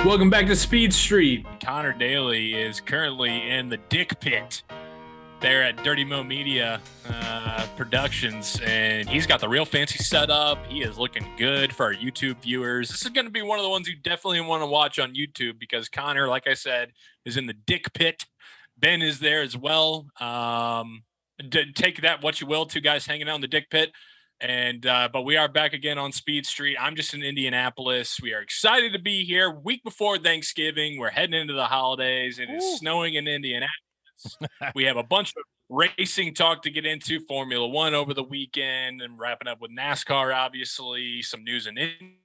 Welcome back to Speed Street. Conor Daly is currently in the dick pit there at Dirty Mo Media Productions, and he's got the real fancy setup. He is looking good for our YouTube viewers. This is going to be one of the ones you definitely want to watch on YouTube because Conor, like I said, is in the dick pit. Ben is there as well. Take that what you will. Two guys hanging out in the dick pit. But we are back again on Speed Street. I'm just in Indianapolis. We are excited to be here. Week before Thanksgiving, we're heading into the holidays. It is snowing in Indianapolis. We have a bunch of racing talk to get into. Formula One over the weekend, and wrapping up with NASCAR. Obviously, some news in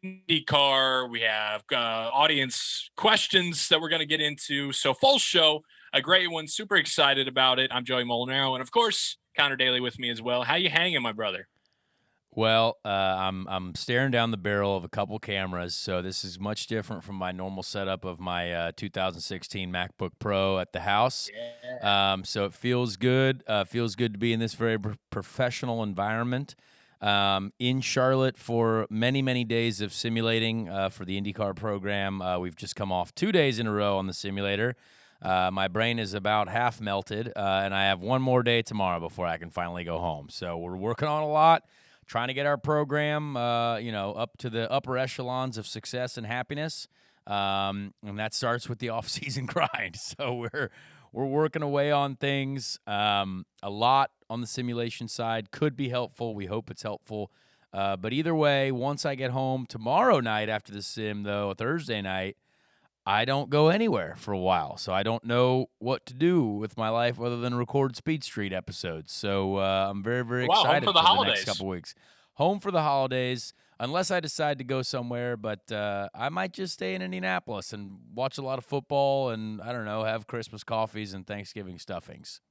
IndyCar. We have audience questions that we're going to get into. So full show, a great one. Super excited about it. I'm Joey Mulinaro, and of course, Conor Daly with me as well. How you hanging, my brother? Well, I'm staring down the barrel of a couple cameras, so this is much different from my normal setup of my 2016 MacBook Pro at the house. Yeah. So it feels good. Feels good to be in this very professional environment. In Charlotte for many, many days of simulating for the IndyCar program. We've just come off 2 days in a row on the simulator. My brain is about half melted, and I have one more day tomorrow before I can finally go home. So we're working on a lot. Trying to get our program, up to the upper echelons of success and happiness, and that starts with the off-season grind. So we're working away on things. A lot on the simulation side could be helpful. We hope it's helpful. But either way, once I get home tomorrow night after the sim, though, Thursday night, I don't go anywhere for a while, so I don't know what to do with my life other than record Speed Street episodes. So I'm very, very excited Home for the the holidays. next couple weeks. Home for the holidays, unless I decide to go somewhere, but I might just stay in Indianapolis and watch a lot of football and, I don't know, have Christmas coffees and Thanksgiving stuffings.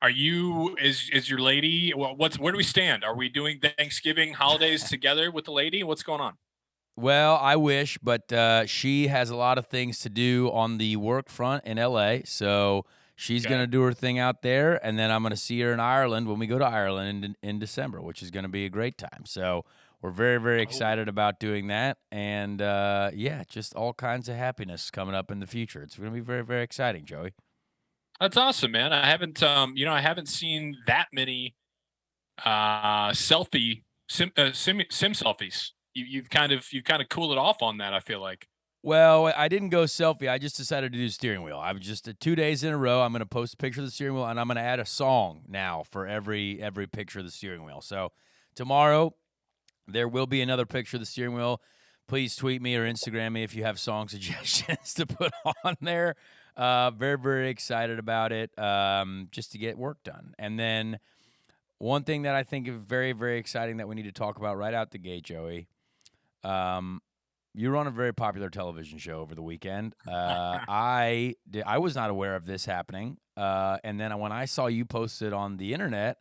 Are you is your lady? Where do we stand? Are we doing Thanksgiving holidays together with the lady? What's going on? Well, I wish, but she has a lot of things to do on the work front in LA, so she's going to do her thing out there, and then I'm going to see her in Ireland when we go to Ireland in December, which is going to be a great time. So we're very, very excited about doing that, and just all kinds of happiness coming up in the future. It's going to be very, very exciting, Joey. That's awesome, man. I haven't seen that many sim selfies. You've kind of cooled it off on that, I feel like. Well, I didn't go selfie. I just decided to do steering wheel. I was just 2 days in a row. I'm going to post a picture of the steering wheel, and I'm going to add a song now for every picture of the steering wheel. So tomorrow there will be another picture of the steering wheel. Please tweet me or Instagram me if you have song suggestions to put on there. Very, very excited about it, just to get work done. And then one thing that I think is very, very exciting that we need to talk about right out the gate, Joey. You were on a very popular television show over the weekend. I was not aware of this happening, and then when I saw you post it on the internet,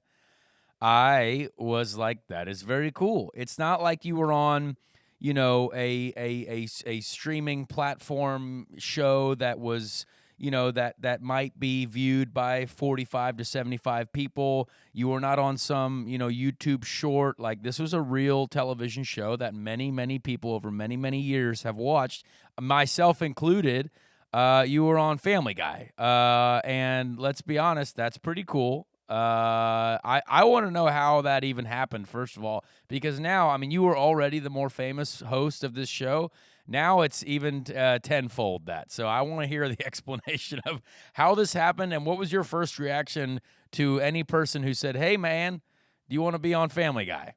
I was like, "That is very cool." It's not like you were on, a streaming platform show that was, that might be viewed by 45 to 75 people. You were not on some, YouTube short. Like, this was a real television show that many, many people over many, many years have watched, myself included. You were on Family Guy. And let's be honest, that's pretty cool. I want to know how that even happened, first of all, because now, I mean, you were already the more famous host of this show. Now it's even tenfold that. So I want to hear the explanation of how this happened and what was your first reaction to any person who said, "Hey, man, do you want to be on Family Guy?"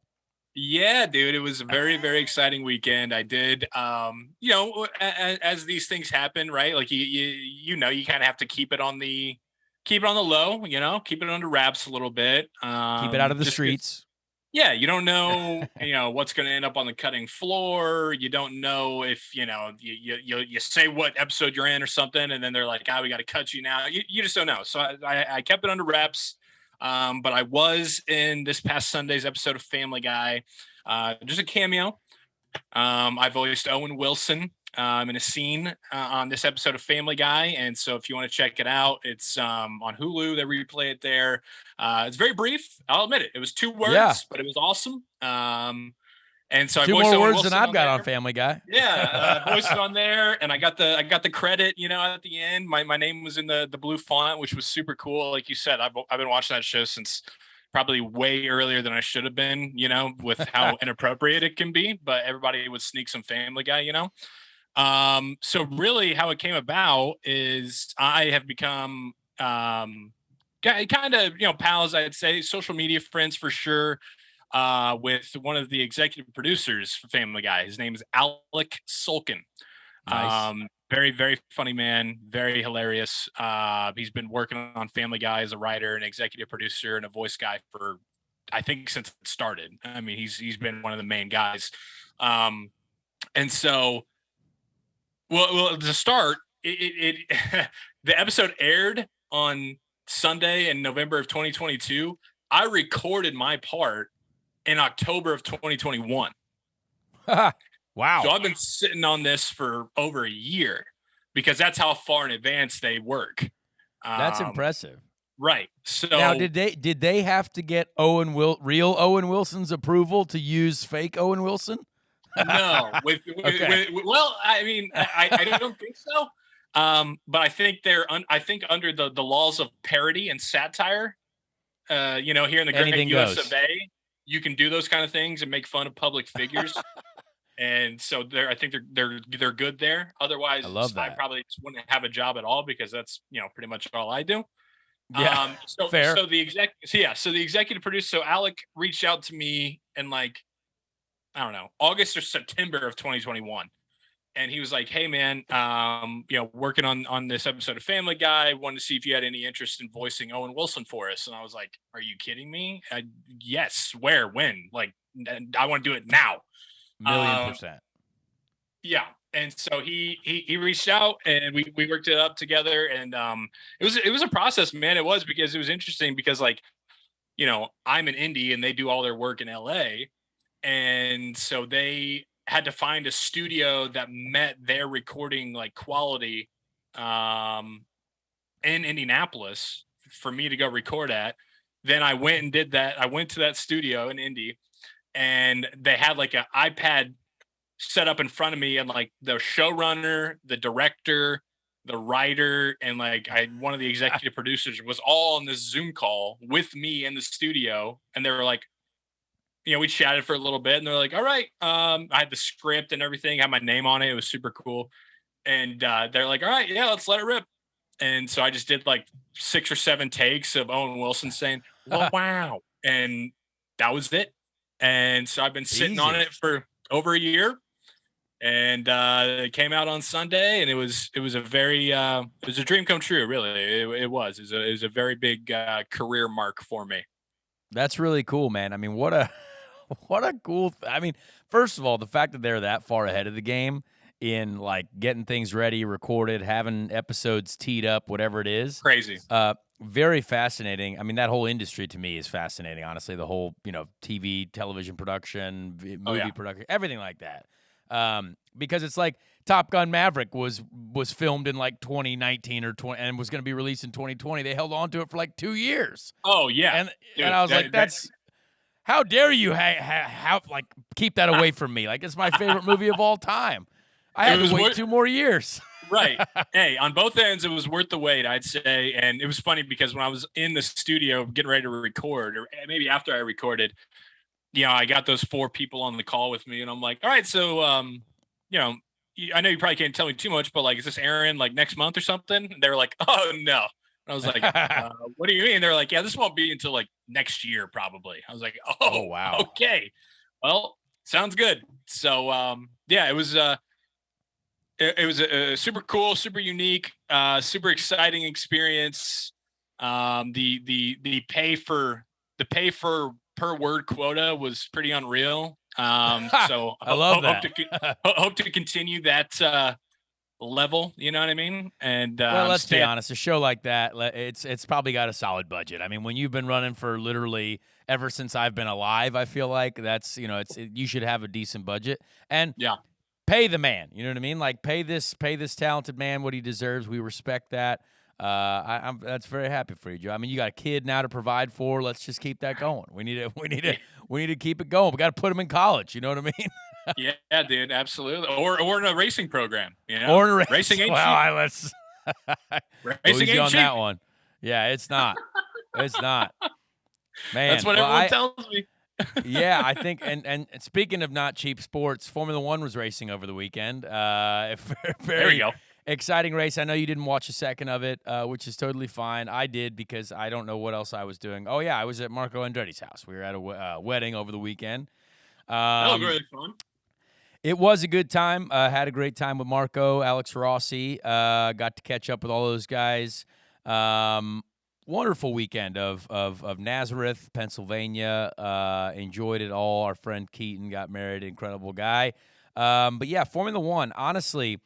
Yeah, dude, it was a very, very exciting weekend. I did, as these things happen, right? Like you kind of have to keep it on the low, keep it under wraps a little bit. Keep it out of the streets. Yeah, you don't know, what's going to end up on the cutting floor. You don't know if, you say what episode you're in or something, and then they're like, we got to cut you now. You just don't know. So I kept it under wraps. But I was in this past Sunday's episode of Family Guy, just a cameo. I voiced Owen Wilson in a scene on this episode of Family Guy. And so if you want to check it out, it's on Hulu. They replay it there. It's very brief. I'll admit it. It was 2 words, but it was awesome. And so I Two voiced more Owen words than Wilson I've got there. on Family Guy. Yeah, voiced it on there, and I got the credit, at the end. My name was in the blue font, which was super cool. Like you said, I've been watching that show since probably way earlier than I should have been, with how inappropriate it can be. But everybody would sneak some Family Guy, So really, how it came about is I have become kind of pals. I'd say social media friends for sure. With one of the executive producers for Family Guy. His name is Alec Sulkin. Nice. Very, very funny man, very hilarious. He's been working on Family Guy as a writer, an executive producer, and a voice guy for, I think, since it started. I mean, he's been one of the main guys. And so, well, to start, the episode aired on Sunday in November of 2022. I recorded my part in October of 2021. Wow. So I've been sitting on this for over a year because that's how far in advance they work. That's impressive. Right. So now, did they have to get real Owen Wilson's approval to use fake Owen Wilson? No. Well, I mean, I don't think so. But I think I think under the laws of parody and satire, here in the great US of A, you can do those kind of things and make fun of public figures. And so I think they're good there. Otherwise, I probably just wouldn't have a job at all because that's, pretty much all I do. Yeah. Fair. So the executive producer, so Alec reached out to me in I don't know, August or September of 2021. And he was like, "Hey man, working on this episode of Family Guy, wanted to see if you had any interest in voicing Owen Wilson for us." And I was like, "Are you kidding me? Yes. Where? When? Like, I want to do it now." 1,000,000%. Yeah. And so he reached out and we worked it up together. And it was a process, man. It was because it was interesting because I'm in Indy and they do all their work in LA. And so they had to find a studio that met their recording quality in Indianapolis for me to go record at. Then I went and did that. I went to that studio in Indy and they had an iPad set up in front of me and the showrunner, the director, the writer, and one of the executive producers was all on this Zoom call with me in the studio. And they were like, we chatted for a little bit and they're like, "All right." I had the script and everything, had my name on it. It was super cool. And they're like, "All right, yeah, let's let it rip." And so I just did 6 or 7 takes of Owen Wilson saying, "Well, wow." And that was it. And so I've been sitting on it for over a year. And it came out on Sunday and it was a very, it was a dream come true. Really. It was a very big career mark for me. That's really cool, man. I mean, what a cool I mean, first of all, the fact that they're that far ahead of the game in getting things ready, recorded, having episodes teed up, whatever it is. Crazy. Very fascinating. I mean, that whole industry to me is fascinating, honestly. The whole, TV, television production, movie production, everything like that. Because it's Top Gun Maverick was filmed in 2019 or 20 and was going to be released in 2020. They held on to it for 2 years. Oh yeah. And I was that's how dare you keep that away from me? It's my favorite movie of all time. I had to wait 2 more years. Right. Hey, on both ends, it was worth the wait, I'd say. And it was funny because when I was in the studio getting ready to record, or maybe after I recorded, I got those 4 people on the call with me, and I'm like, "All right, so, I know you probably can't tell me too much, but is this airing next month or something?" And they were like, "Oh no." And I was like, "What do you mean?" They're like, "Yeah, this won't be until next year, probably." I was like, "Oh wow. Okay. Well, sounds good." So, yeah, it was a super cool, super unique, super exciting experience. The pay for per word quota was pretty unreal. So I love that. Hope to continue that level. You know what I mean? And well, let's be honest, a show like that, it's probably got a solid budget. I mean, when you've been running for literally ever since I've been alive, I feel like that's you should have a decent budget and pay the man. You know what I mean? Pay this talented man what he deserves. We respect that. I'm that's very happy for you, Joe. I mean, you got a kid now to provide for. Let's just keep that going. We need to keep it going. We got to put him in college. You know what I mean? Yeah, dude, absolutely. Or in a racing program, Or in a race. Racing ain't well, cheap. let's Racing ain't on cheap. that one. Yeah, it's not. It's not. Man, That's what everyone tells me. Yeah, I think, and speaking of not cheap sports, Formula One was racing over the weekend. Very There we go. exciting race. I know you didn't watch a second of it, which is totally fine. I did because I don't know what else I was doing. Oh yeah, I was at Marco Andretti's house. We were at a wedding over the weekend. That looked really fun. It was a good time. Had a great time with Marco, Alex Rossi. Got to catch up with all those guys. Wonderful weekend of Nazareth, Pennsylvania. Enjoyed it all. Our friend Keaton got married. Incredible guy. But yeah, Formula One, honestly,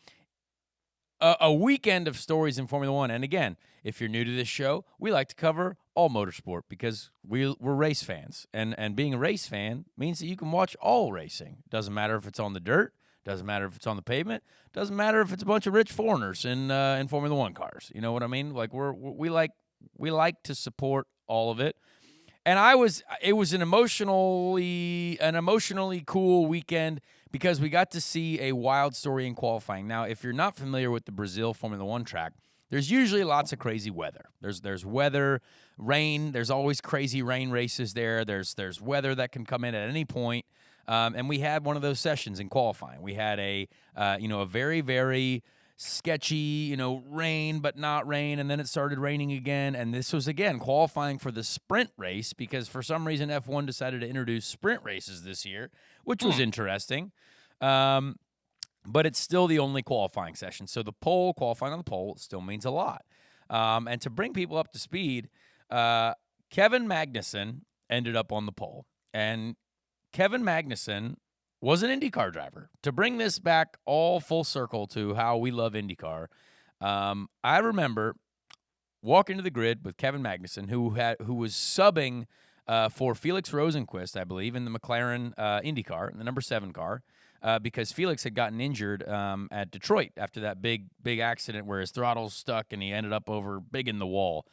a weekend of stories in Formula One. And again, if you're new to this show, we like to cover all motorsport because we're race fans. And being a race fan means that you can watch all racing. Doesn't matter if it's on the dirt. Doesn't matter if it's on the pavement. Doesn't matter if it's a bunch of rich foreigners in Formula One cars. You know what I mean? Like we like to support all of it. And it was an emotionally cool weekend because we got to see a wild story in qualifying. Now, if you're not familiar with the Brazil Formula One track, there's usually lots of crazy weather. There's weather, rain. There's always crazy rain races there. There's weather that can come in at any point. And we had one of those sessions in qualifying. We had a very, very sketchy, rain, but not rain. And then it started raining again. And this was, again, qualifying for the sprint race because for some reason F1 decided to introduce sprint races this year, which was interesting. But it's still the only qualifying session. So the qualifying on the pole, still means a lot. And to bring people up to speed, Kevin Magnussen ended up on the pole. And Kevin Magnussen was an IndyCar driver. To bring this back all full circle to how we love IndyCar, I remember walking to the grid with Kevin Magnussen, who was subbing for Felix Rosenqvist, I believe, in the McLaren IndyCar, the number 7 car, because Felix had gotten injured at Detroit after that big accident where his throttle's stuck and he ended up over big in the wall.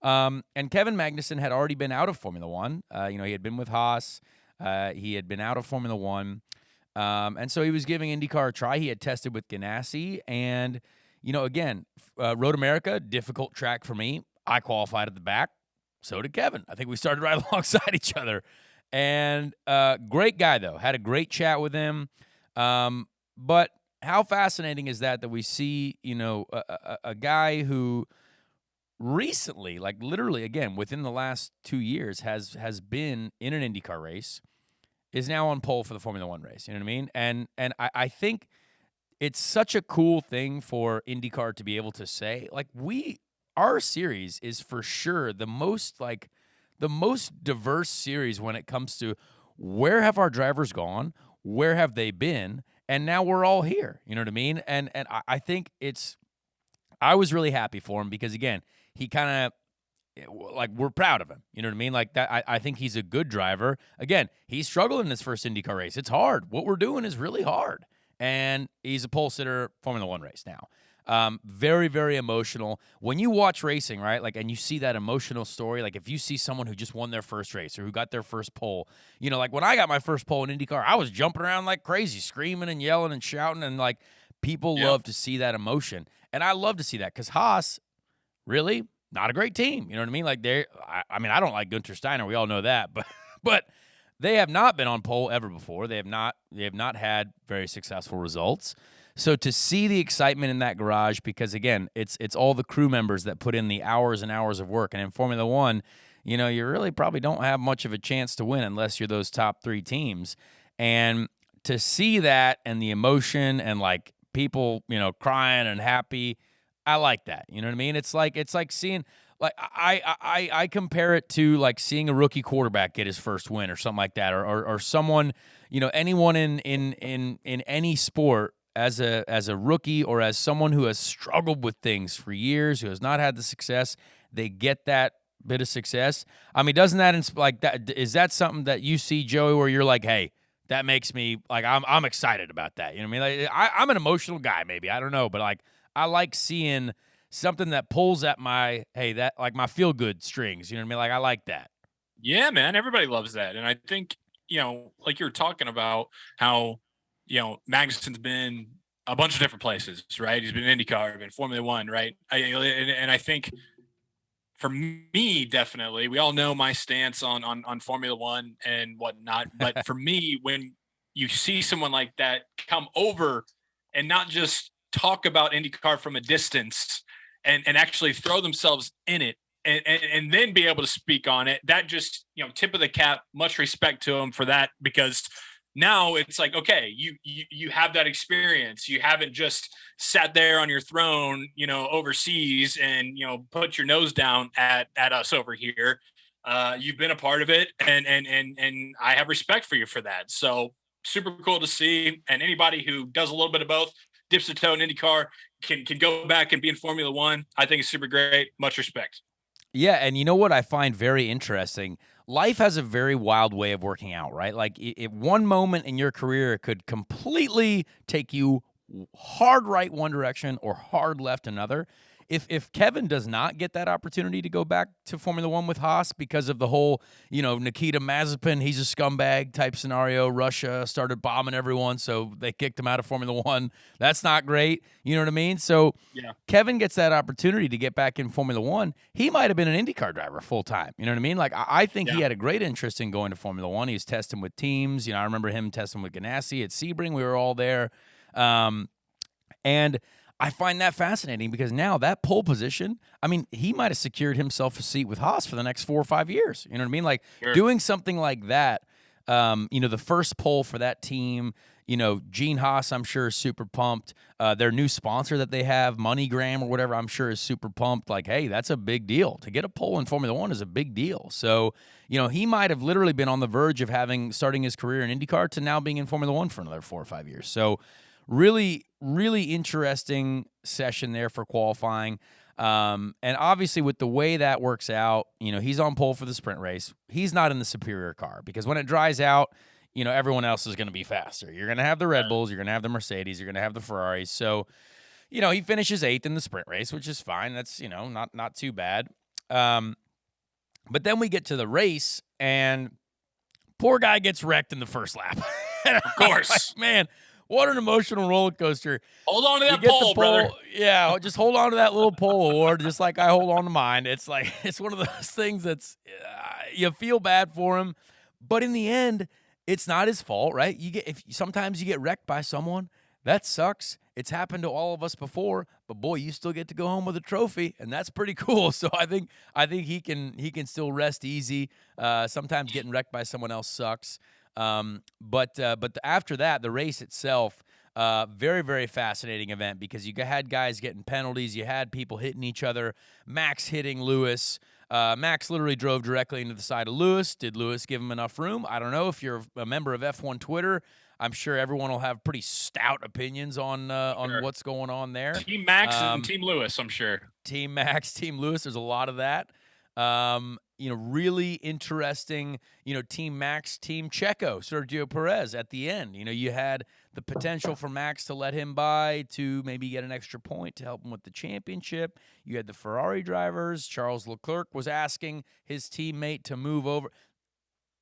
And Kevin Magnussen had already been out of Formula One. He had been with Haas. He had been out of Formula One. And so he was giving IndyCar a try. He had tested with Ganassi. And, again, Road America, difficult track for me. I qualified at the back. So did Kevin. I think we started right alongside each other. And great guy, though. Had a great chat with him. But how fascinating is that we see, a guy who recently, like literally, again, within the last 2 years, has been in an IndyCar race, is now on pole for the Formula One race. You know what I mean? And I think it's such a cool thing for IndyCar to be able to say, like, our series is for sure the most diverse series when it comes to where have our drivers gone, where have they been, and now we're all here. You know what I mean? And I think I was really happy for him because, again, he kind of, we're proud of him. You know what I mean? Like that. I think he's a good driver. Again, he struggled in his first IndyCar race. It's hard. What we're doing is really hard. And he's a pole sitter Formula One race now. Very, very emotional. When you watch racing, right, and you see that emotional story, like if you see someone who just won their first race or who got their first pole, like when I got my first pole in IndyCar, I was jumping around like crazy, screaming and yelling and shouting, and people love to see that emotion. And I love to see that because Haas, really, not a great team. You know what I mean? I don't like Gunter Steiner. We all know that, but they have not been on pole ever before. They have not had very successful results. So to see the excitement in that garage, because again, it's all the crew members that put in the hours and hours of work. And in Formula One, you really probably don't have much of a chance to win unless you're those top 3 teams. And to see that and the emotion and people, crying and happy, I like that. You know what I mean? It's like seeing, I compare it to seeing a rookie quarterback get his first win or something like that, or someone, anyone in any sport as a rookie or as someone who has struggled with things for years, who has not had the success, they get that bit of success. I mean, doesn't that that? Is that something that you see, Joey, where you're like, hey, that makes me I'm excited about that? You know what I mean? I'm an emotional guy, maybe, I don't know, but I like seeing something that pulls at my my feel good strings. You know what I mean? Like I like that. Yeah, man, everybody loves that. And I think, like you were talking about how, Magnussen's been a bunch of different places, right? He's been in IndyCar, been Formula One, right? And I think for me, definitely, we all know my stance on Formula One and whatnot. But for me, when you see someone like that come over and not just talk about IndyCar from a distance and actually throw themselves in it and then be able to speak on it, that just, tip of the cap, much respect to them for that, because now it's like, okay, you have that experience. You haven't just sat there on your throne, overseas and, put your nose down at us over here. You've been a part of it, and I have respect for you for that. So super cool to see. And anybody who does a little bit of both, dips their toe in IndyCar, can go back and be in Formula One, I think it's super great. Much respect. Yeah, and you know what I find very interesting? Life has a very wild way of working out, right? Like, one moment in your career, it could completely take you hard right one direction or hard left another. If Kevin does not get that opportunity to go back to Formula One with Haas because of the whole, Nikita Mazepin, he's a scumbag type scenario. Russia started bombing everyone, so they kicked him out of Formula One. That's not great. You know what I mean? So Yeah. Kevin gets that opportunity to get back in Formula One. He might have been an IndyCar driver full time. You know what I mean? Like, I think he had a great interest in going to Formula One. He was testing with teams. I remember him testing with Ganassi at Sebring. We were all there. And I find that fascinating because now that pole position, I mean, he might have secured himself a seat with Haas for the next 4 or 5 years. You know what I mean? Like, doing something like that, the first pole for that team, Gene Haas, I'm sure, is super pumped. Their new sponsor that they have, MoneyGram or whatever, I'm sure is super pumped. Like, hey, that's a big deal. To get a pole in Formula One is a big deal. So, he might have literally been on the verge of starting his career in IndyCar to now being in Formula One for another 4 or 5 years. So, really, really interesting session there for qualifying. And obviously, with the way that works out, he's on pole for the sprint race. He's not in the superior car because when it dries out, everyone else is going to be faster. You're going to have the Red Bulls, you're going to have the Mercedes, you're going to have the Ferraris. So, he finishes 8th in the sprint race, which is fine. That's, not too bad. But then we get to the race, and poor guy gets wrecked in the first lap. Of course. Like, man, what an emotional roller coaster. Hold on to that pole, brother. Yeah, just hold on to that little pole award, just like I hold on to mine. It's like, it's one of those things that's, you feel bad for him. But in the end, it's not his fault, right? Sometimes you get wrecked by someone. That sucks. It's happened to all of us before, but boy, you still get to go home with a trophy, and that's pretty cool. So I think he can still rest easy. Sometimes getting wrecked by someone else sucks. But after that, the race itself, very, very fascinating event because you had guys getting penalties. You had people hitting each other. Max hitting Lewis. Max literally drove directly into the side of Lewis. Did Lewis give him enough room? I don't know. If you're a member of F1 Twitter, I'm sure everyone will have pretty stout opinions on what's going on there. Team Max and Team Lewis, I'm sure. Team Max, Team Lewis. There's a lot of that. Really interesting, Team Max, Team Checo, Sergio Perez at the end. You had the potential for Max to let him by to maybe get an extra point to help him with the championship. You had the Ferrari drivers. Charles Leclerc was asking his teammate to move over.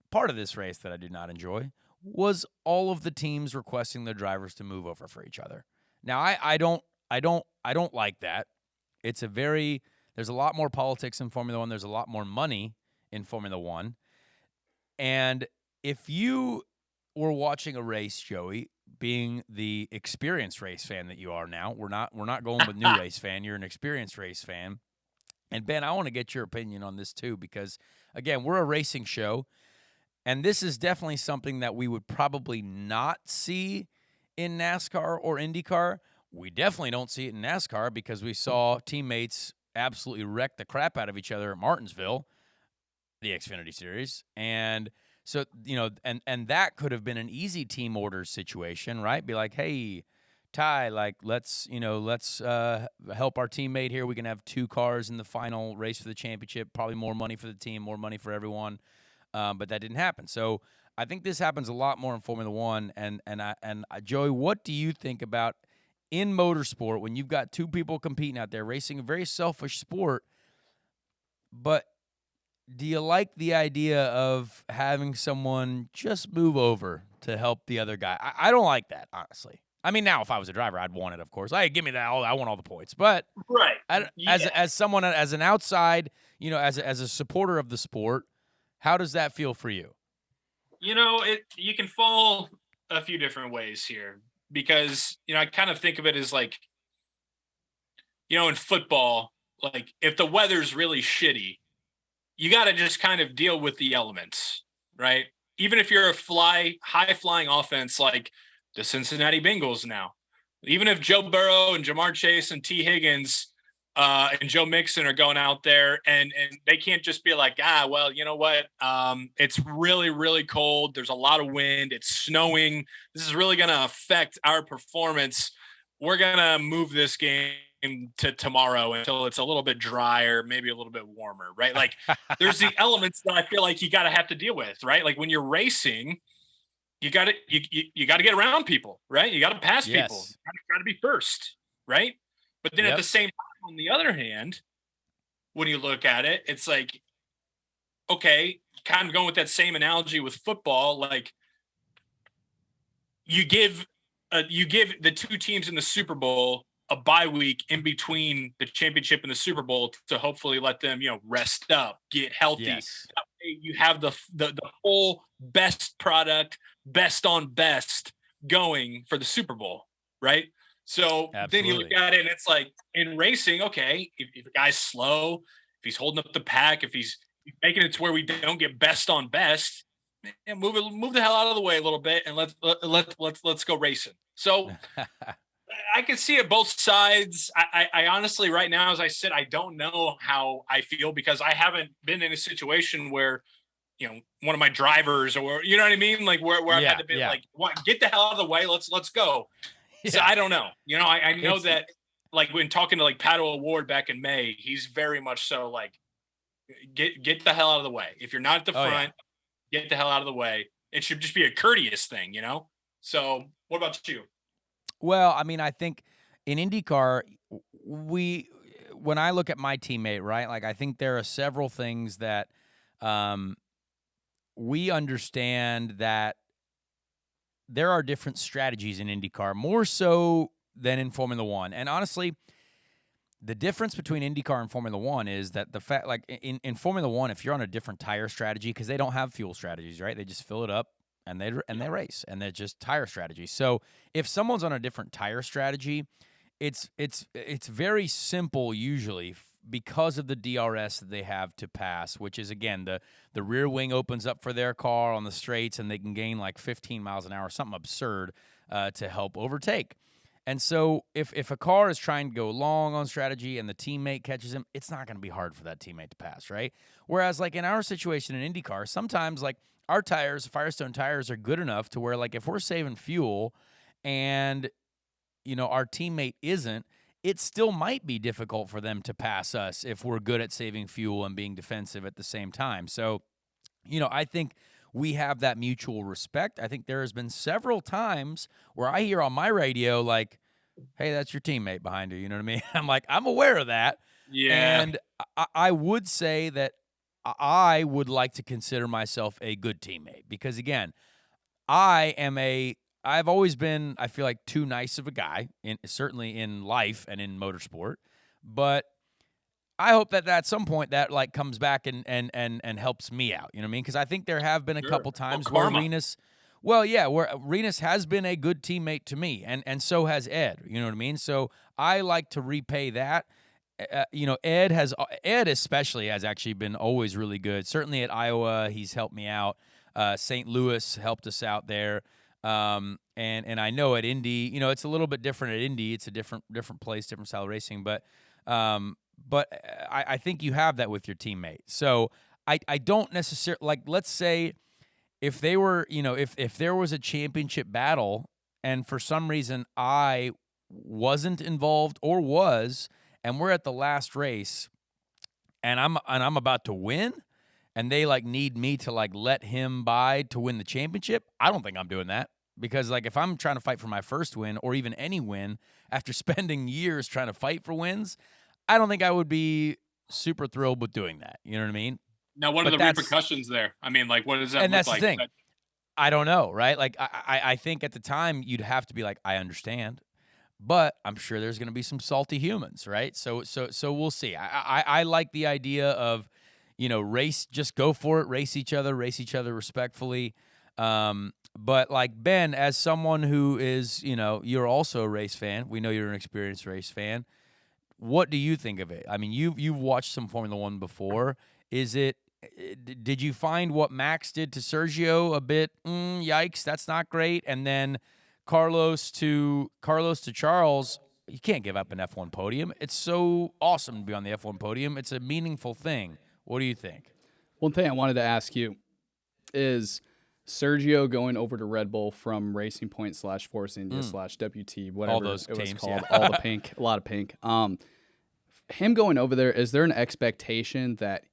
Part of this race that I did not enjoy was all of the teams requesting their drivers to move over for each other. Now, I don't like that. There's a lot more politics in Formula One. There's a lot more money in Formula One. And if you were watching a race, Joey, being the experienced race fan that you are now, we're not going with new race fan. You're an experienced race fan. And Ben, I want to get your opinion on this too, because again, we're a racing show, and this is definitely something that we would probably not see in NASCAR or IndyCar. We definitely don't see it in NASCAR because we saw teammates absolutely wreck the crap out of each other at Martinsville, the Xfinity Series. And so, and that could have been an easy team orders situation, right? Be like, hey, Ty, like, let's help our teammate here. We can have 2 cars in the final race for the championship, probably more money for the team, more money for everyone. But that didn't happen. So I think this happens a lot more in Formula One. And Joey, what do you think about in motorsport, when you've got two people competing out there racing a very selfish sport, but do you like the idea of having someone just move over to help the other guy? I don't like that, honestly. I mean, now if I was a driver, I'd want it, of course. Hey, give me that. I want all the points. But Right. as someone, as an outside, as a supporter of the sport, how does that feel for you? You can fall a few different ways here because, I kind of think of it as like, in football, like if the weather's really shitty, you got to just kind of deal with the elements, right? Even if you're a high flying offense like the Cincinnati Bengals now, even if Joe Burrow and Jamar Chase and T. Higgins and Joe Mixon are going out there and they can't just be like, well, you know what? It's really, really cold. There's a lot of wind. It's snowing. This is really going to affect our performance. We're going to move this game to tomorrow until it's a little bit drier, maybe a little bit warmer, right? Like there's the elements that I feel like you got to have to deal with, right? Like when you're racing, you got to get around people, right? You got to pass people. You got to be first, right? But then at the same time, on the other hand, when you look at it, it's like, okay, kind of going with that same analogy with football, like you give the two teams in the Super Bowl a bye week in between the championship and the Super Bowl to hopefully let them, rest up, get healthy. Yes. That way you have the whole best product, best on best going for the Super Bowl, right? So Then you look at it and it's like in racing, okay, if a guy's slow, if he's holding up the pack, if he's making it to where we don't get best on best, and move the hell out of the way a little bit and let's go racing. So I can see it both sides. I honestly, right now, as I said, I don't know how I feel because I haven't been in a situation where, one of my drivers or, you know what I mean? Like where I've had to be like, get the hell out of the way. Let's go. Yeah. So I don't know. I know that like when talking to like Pato O'Ward back in May, he's very much so like, get the hell out of the way. If you're not at the front, get the hell out of the way. It should just be a courteous thing, So what about you? Well, I mean, I think in IndyCar, when I look at my teammate, right, like I think there are several things that we understand that there are different strategies in IndyCar, more so than in Formula One. And honestly, the difference between IndyCar and Formula One is that the fact, like in Formula One, if you're on a different tire strategy, because they don't have fuel strategies, right? They just fill it up. And they race, and they're just tire strategy. So if someone's on a different tire strategy, it's very simple usually because of the DRS that they have to pass, which is again the rear wing opens up for their car on the straights, and they can gain like 15 miles an hour, something absurd, to help overtake. And so if a car is trying to go long on strategy and the teammate catches him, it's not going to be hard for that teammate to pass, right? Whereas like in our situation in IndyCar, sometimes like our tires, Firestone tires, are good enough to where, like, if we're saving fuel and, our teammate isn't, it still might be difficult for them to pass us if we're good at saving fuel and being defensive at the same time. So, I think we have that mutual respect. I think there has been several times where I hear on my radio, like, hey, that's your teammate behind you. You know what I mean? I'm like, I'm aware of that. Yeah. And I would say that I would like to consider myself a good teammate because, again, I've always been, I feel like, too nice of a guy, certainly in life and in motorsport. But I hope that at some point that like comes back and helps me out. You know what I mean? Because I think there have been a couple times where Renus has been a good teammate to me, and so has Ed. You know what I mean? So I like to repay that. Ed especially has actually been always really good. Certainly at Iowa, he's helped me out. St. Louis helped us out there. And I know at Indy, it's a little bit different at Indy. It's a different place, different style of racing. But I think you have that with your teammate. So I don't necessarily, like, let's say if they were, if there was a championship battle and for some reason I wasn't involved or was, and we're at the last race, and I'm about to win, and they like need me to like let him by to win the championship, I don't think I'm doing that. Because, like, if I'm trying to fight for my first win or even any win after spending years trying to fight for wins, I don't think I would be super thrilled with doing that. You know what I mean? Now, what are the repercussions there? I mean, like, what does that look like? And that's the thing. I don't know, right? Like, I think at the time you'd have to be like, I understand, but I'm sure there's going to be some salty humans, right? So we'll see. I like the idea of, race, just go for it, race each other respectfully. But like Ben, as someone who is, you're also a race fan. We know you're an experienced race fan. What do you think of it? I mean, you've watched some Formula One before. Did you find what Max did to Sergio a bit? Yikes, that's not great. And then Carlos to Charles, you can't give up an F1 podium. It's so awesome to be on the F1 podium. It's a meaningful thing. What do you think? One thing I wanted to ask you is Sergio going over to Red Bull from Racing Point / Force India / WT, whatever all those it teams, was called, yeah. all the pink, a lot of pink. Him going over there, is there an expectation that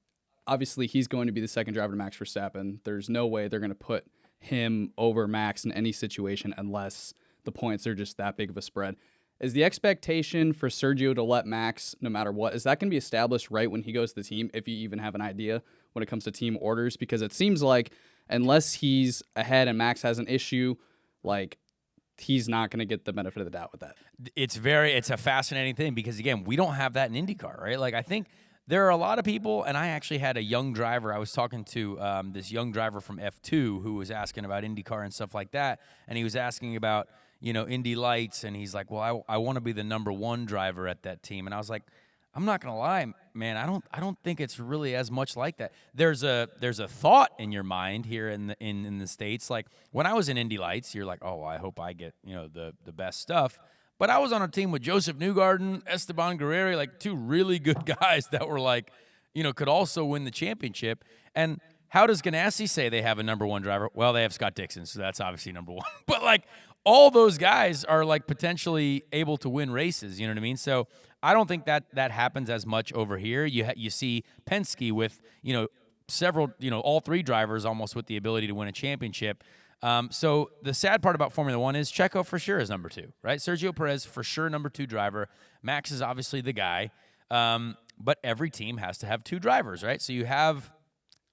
obviously he's going to be the second driver to Max Verstappen? There's no way they're going to put him over Max in any situation unless the points are just that big of a spread. Is the expectation for Sergio to let Max, no matter what, is that going to be established right when he goes to the team, if you even have an idea when it comes to team orders? Because it seems like unless he's ahead and Max has an issue, like, he's not going to get the benefit of the doubt with that. It's a fascinating thing because, again, we don't have that in IndyCar, right? Like, I think there are a lot of people, and I actually had a young driver. I was talking to this young driver from F2 who was asking about IndyCar and stuff like that, and he was asking about, Indy Lights, and he's like, well, I want to be the number one driver at that team. And I was like, I'm not gonna lie, man. I don't think it's really as much like that. There's a thought in your mind here in the States. Like when I was in Indy Lights, you're like, oh, well, I hope I get the best stuff. But I was on a team with Joseph Newgarden, Esteban Guerrero, like two really good guys that were like, could also win the championship. And how does Ganassi say they have a number one driver? Well, they have Scott Dixon, so that's obviously number one. But like all those guys are like potentially able to win races. You know what I mean? So I don't think that happens as much over here. You see Penske with several all three drivers almost with the ability to win a championship. So the sad part about Formula One is Checo for sure is number two, right? Sergio Perez for sure number two driver. Max is obviously the guy, but every team has to have two drivers, right? So you have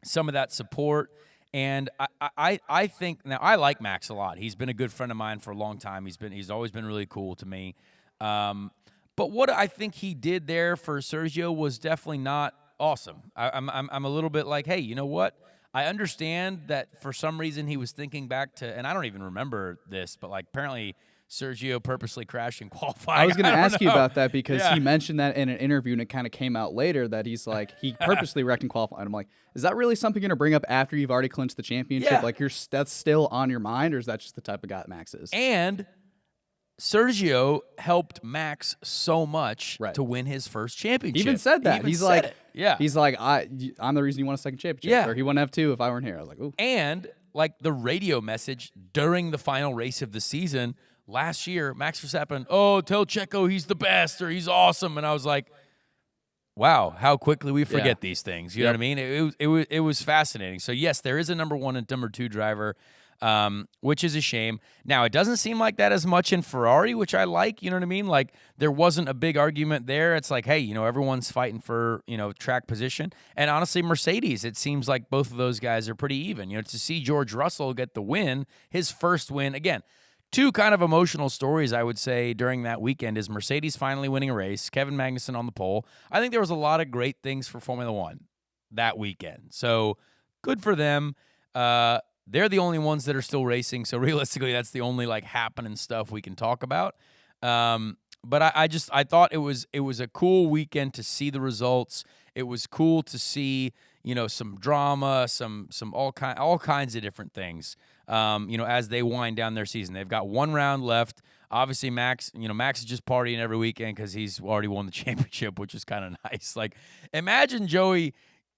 some of that support. And I think now I like Max a lot. He's been a good friend of mine for a long time. He's always been really cool to me. But what I think he did there for Sergio was definitely not awesome. I'm a little bit like, hey, you know what? I understand that for some reason he was thinking back to, and I don't even remember this, but like apparently Sergio purposely crashed in qualifying. I was going to ask you about that because he mentioned that in an interview, and it kind of came out later that he's like, he purposely wrecked in qualifying. I'm like, is that really something you're going to bring up after you've already clinched the championship? Yeah. Like, that's still on your mind, or is that just the type of guy that Max is? And Sergio helped Max so much to win his first championship. He even said that. He's like, I'm the reason you won a second championship. Yeah. Or he wouldn't have two if I weren't here. I was like, ooh. And like the radio message during the final race of the season last year, Max Verstappen, tell Checo he's the best or he's awesome. And I was like, wow, how quickly we forget these things. You know what I mean? It was fascinating. So yes, there is a number one and number two driver. Which is a shame. Now, it doesn't seem like that as much in Ferrari, which I like, you know what I mean? Like, there wasn't a big argument there. It's like, hey, everyone's fighting for, track position. And honestly, Mercedes, it seems like both of those guys are pretty even. To see George Russell get the win, his first win, again, two kind of emotional stories, I would say, during that weekend is Mercedes finally winning a race, Kevin Magnussen on the pole. I think there was a lot of great things for Formula One that weekend. So, good for them. They're the only ones that are still racing, so realistically, that's the only happening stuff we can talk about. But I thought it was a cool weekend to see the results. It was cool to see some drama, some all kinds of different things. As they wind down their season, they've got one round left. Obviously, Max is just partying every weekend because he's already won the championship, which is kind of nice. Like, imagine Joey.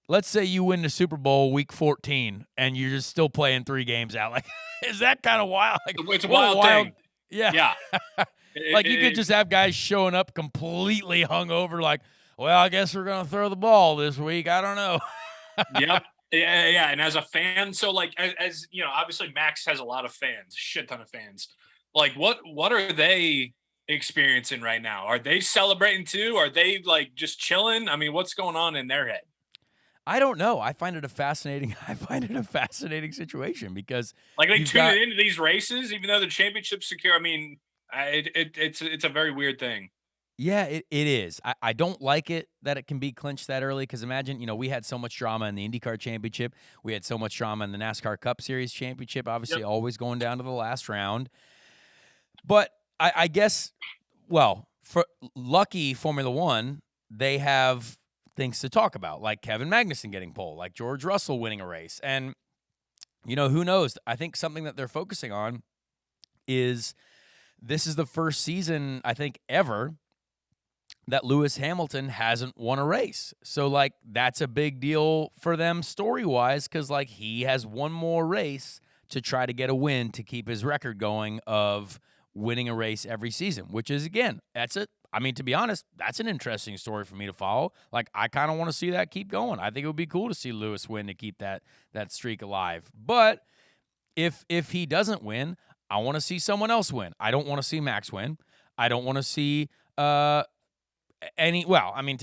Let's say you win the Super Bowl week 14 and you're just still playing 3 games out. Like, is that kind of wild? Like, it's a wild thing. Yeah. Like, you could just have guys showing up completely hungover, like, well, I guess we're going to throw the ball this week. I don't know. Yep. Yeah, and as a fan, so like as you know, obviously Max has a lot of fans, shit ton of fans. Like what are they experiencing right now? Are they celebrating too? Are they like just chilling? I mean, what's going on in their head? I don't know. I find it a fascinating. I find it a fascinating situation because Like they you've tune got. into these races, even though the championship's secure. I mean, it's a very weird thing. Yeah, it is. I don't like it that it can be clinched that early because imagine, we had so much drama in the IndyCar Championship. We had so much drama in the NASCAR Cup Series Championship, obviously Yep. always going down to the last round. But I guess, well, for lucky Formula One, they have things to talk about, like Kevin Magnussen getting pole, like George Russell winning a race. And, who knows? I think something that they're focusing on is this is the first season, I think, ever that Lewis Hamilton hasn't won a race. So, like, that's a big deal for them story-wise because, like, he has one more race to try to get a win to keep his record going of winning a race every season, which is, again, to be honest, that's an interesting story for me to follow. Like, I kind of want to see that keep going. I think it would be cool to see Lewis win to keep that streak alive. But if he doesn't win, I want to see someone else win. I don't want to see Max win. I don't want to see to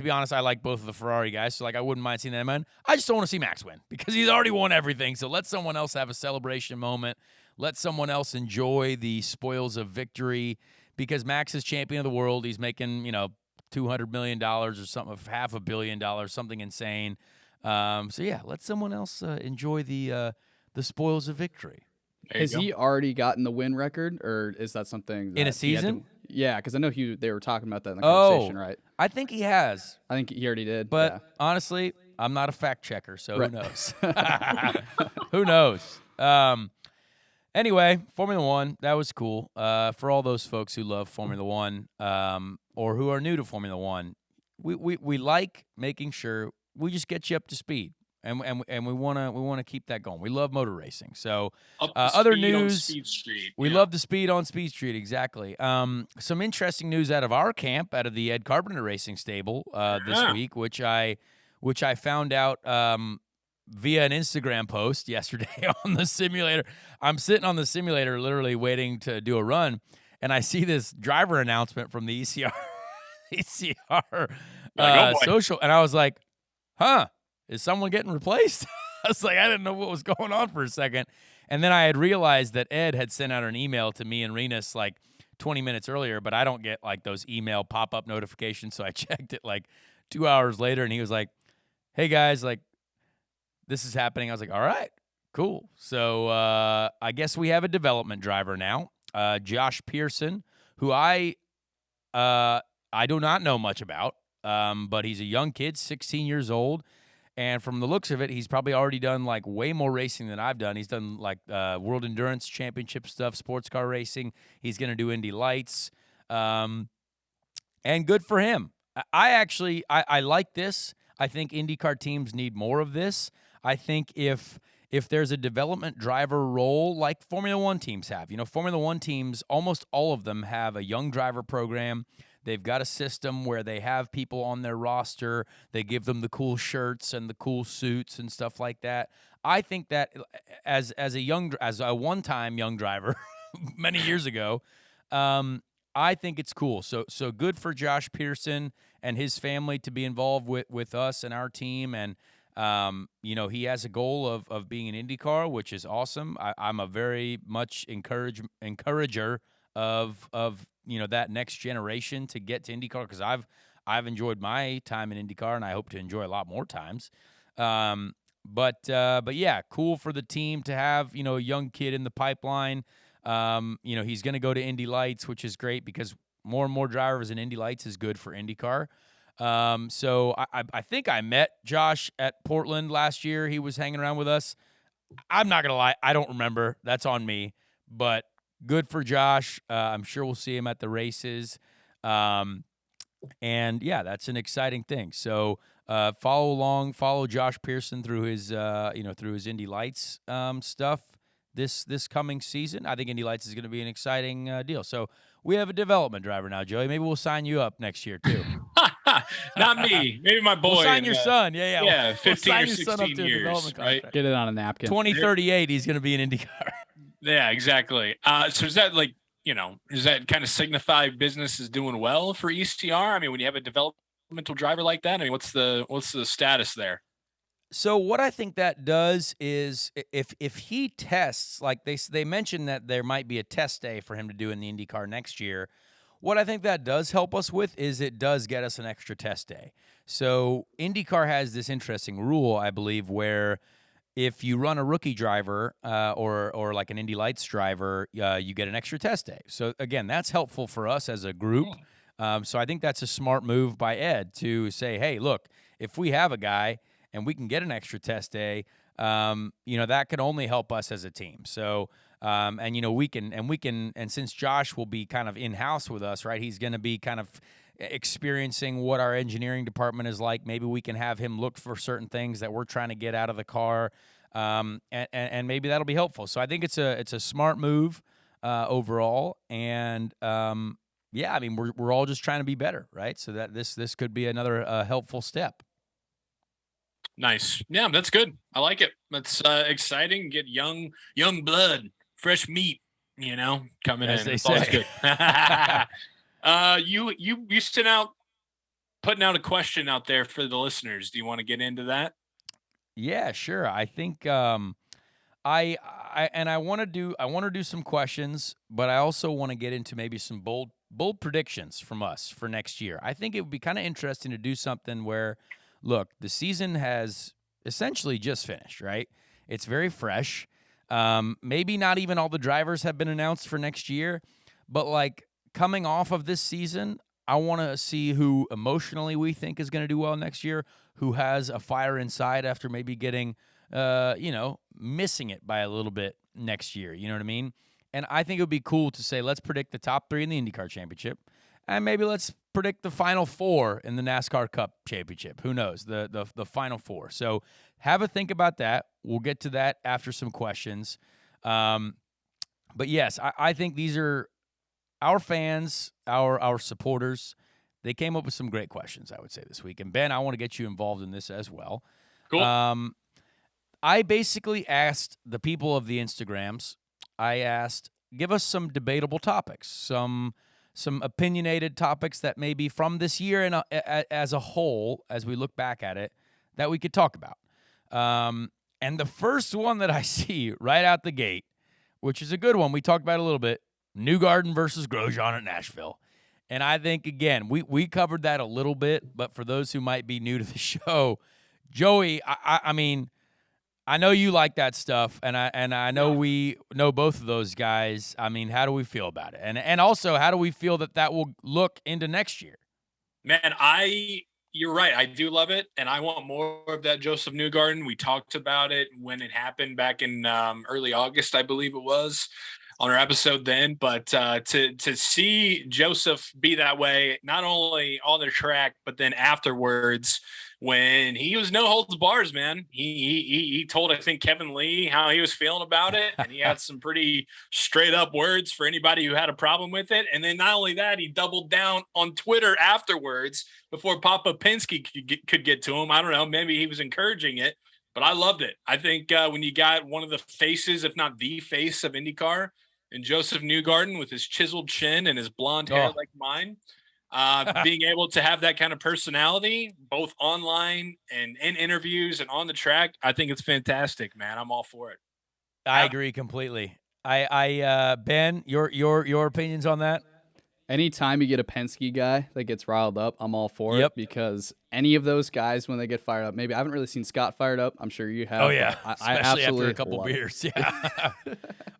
be honest, I like both of the Ferrari guys, so like I wouldn't mind seeing them win. I just don't want to see Max win because he's already won everything. So let someone else have a celebration moment. Let someone else enjoy the spoils of victory because Max is champion of the world. He's making, $200 million or something, $500 million, something insane. So yeah, let someone else enjoy the spoils of victory. Has he already gotten the win record, or is that something that In a season? Yeah, because I know they were talking about that in the conversation, right? I think he has. I think he already did. But yeah. honestly, I'm not a fact checker, so Right. who knows? Who knows? Anyway, Formula One, that was cool. For all those folks who love Formula One or who are new to Formula One, we like making sure we just get you up to speed. And we want to keep that going. We love motor racing. So other news, Speed Street. we love the speed on Speed Street. Exactly. Some interesting news out of our camp, out of the Ed Carpenter Racing stable this week, which I found out via an Instagram post yesterday on the simulator. I'm sitting on the simulator, literally waiting to do a run, and I see this driver announcement from the ECR social, and I was like, "Huh." Is someone getting replaced? I was like, I didn't know what was going on for a second. And then I had realized that Ed had sent out an email to me and Renus like 20 minutes earlier, but I don't get like those email pop-up notifications. So I checked it like 2 hours later, and he was like, hey, guys, like, this is happening. I was like, all right, cool. So I guess we have a development driver now, Josh Pearson, who I do not know much about, but he's a young kid, 16 years old. And from the looks of it, he's probably already done like way more racing than I've done. He's done like World Endurance Championship stuff, sports car racing. He's going to do Indy Lights. And good for him. I like this. I think IndyCar teams need more of this. I think if there's a development driver role like Formula One teams have, Formula One teams, almost all of them have a young driver program. They've got a system where they have people on their roster. They give them the cool shirts and the cool suits and stuff like that. I think that as a one-time young driver many years ago, I think it's cool. So good for Josh Pearson and his family to be involved with us and our team. And he has a goal of being an IndyCar, which is awesome. I'm a very much encourager of that next generation to get to IndyCar because I've enjoyed my time in IndyCar and I hope to enjoy a lot more times. But yeah, cool for the team to have a young kid in the pipeline. He's going to go to Indy Lights, which is great because more and more drivers in Indy Lights is good for IndyCar. So I think I met Josh at Portland last year. He was hanging around with us. I'm not going to lie, I don't remember. That's on me. But good for Josh. I'm sure we'll see him at the races. And yeah, that's an exciting thing. So follow Josh Pearson through his Indy Lights stuff this coming season. I think Indy Lights is going to be an exciting deal. So we have a development driver now, Joey. Maybe we'll sign you up next year too. Not me. Maybe my boy. We'll sign your son. Yeah. Yeah, We'll 15 sign or your son up 16 to a years, development right? contract. Get it on a napkin. 2038, he's going to be an IndyCar. Yeah, exactly. So is that like, does that kind of signify business is doing well for ECR? I mean, when you have a developmental driver like that, I mean, what's the status there? So what I think that does is if he tests, like they mentioned that there might be a test day for him to do in the IndyCar next year. What I think that does help us with is it does get us an extra test day. So IndyCar has this interesting rule, I believe, where if you run a rookie driver or like an Indy Lights driver, you get an extra test day. So again, that's helpful for us as a group. So I think that's a smart move by Ed to say, hey, look, if we have a guy and we can get an extra test day, that could only help us as a team. So, and since Josh will be kind of in-house with us, right, he's going to be kind of experiencing what our engineering department is like. Maybe we can have him look for certain things that we're trying to get out of the car, and maybe that'll be helpful. So I think it's a smart move overall, and I mean we're all just trying to be better, right? So that this could be another helpful step. Nice. Yeah, that's good. I like it. That's exciting. Get young blood, fresh meat, coming As in. they It's always say. good. You sent out, putting out a question out there for the listeners. Do you want to get into that? Yeah, sure. I think I want to do some questions, but I also want to get into maybe some bold predictions from us for next year. I think it would be kind of interesting to do something where, look, the season has essentially just finished, right? It's very fresh. Maybe not even all the drivers have been announced for next year, but like coming off of this season, I want to see who emotionally we think is going to do well next year, who has a fire inside after maybe getting, missing it by a little bit next year. You know what I mean? And I think it would be cool to say, let's predict the top 3 in the IndyCar Championship, and maybe let's predict the final 4 in the NASCAR Cup Championship. Who knows? The final 4. So have a think about that. We'll get to that after some questions. But yes, I think these are our fans, our supporters. They came up with some great questions, I would say, this week. And Ben, I want to get you involved in this as well. Cool. I basically asked the people of the Instagrams, give us some debatable topics, some opinionated topics that maybe from this year and as a whole, as we look back at it, that we could talk about. And the first one that I see right out the gate, which is a good one, we talked about it a little bit, Newgarden versus Grosjean at Nashville. And I think, again, we covered that a little bit, but for those who might be new to the show, Joey, I mean, I know you like that stuff, and I know we know both of those guys. I mean, how do we feel about it? And also, how do we feel that will look into next year? Man, you're right. I do love it, and I want more of that Joseph Newgarden. We talked about it when it happened back in early August, I believe it was, on our episode then. But to see Joseph be that way, not only on the track, but then afterwards, when he was no holds bars, man. He told, I think, Kevin Lee how he was feeling about it, and he had some pretty straight up words for anybody who had a problem with it. And then not only that, he doubled down on Twitter afterwards before Papa Penske could get to him. I don't know, maybe he was encouraging it, but I loved it. I think when you got one of the faces, if not the face of IndyCar, and Joseph Newgarden with his chiseled chin and his blonde hair like mine, being able to have that kind of personality, both online and in interviews and on the track, I think it's fantastic, man. I'm all for it. I agree completely. Ben, your opinions on that? Anytime you get a Penske guy that gets riled up, I'm all for it, because any of those guys, when they get fired up, maybe I haven't really seen Scott fired up. I'm sure you have. Oh, yeah. I Especially absolutely after a couple love beers. Yeah.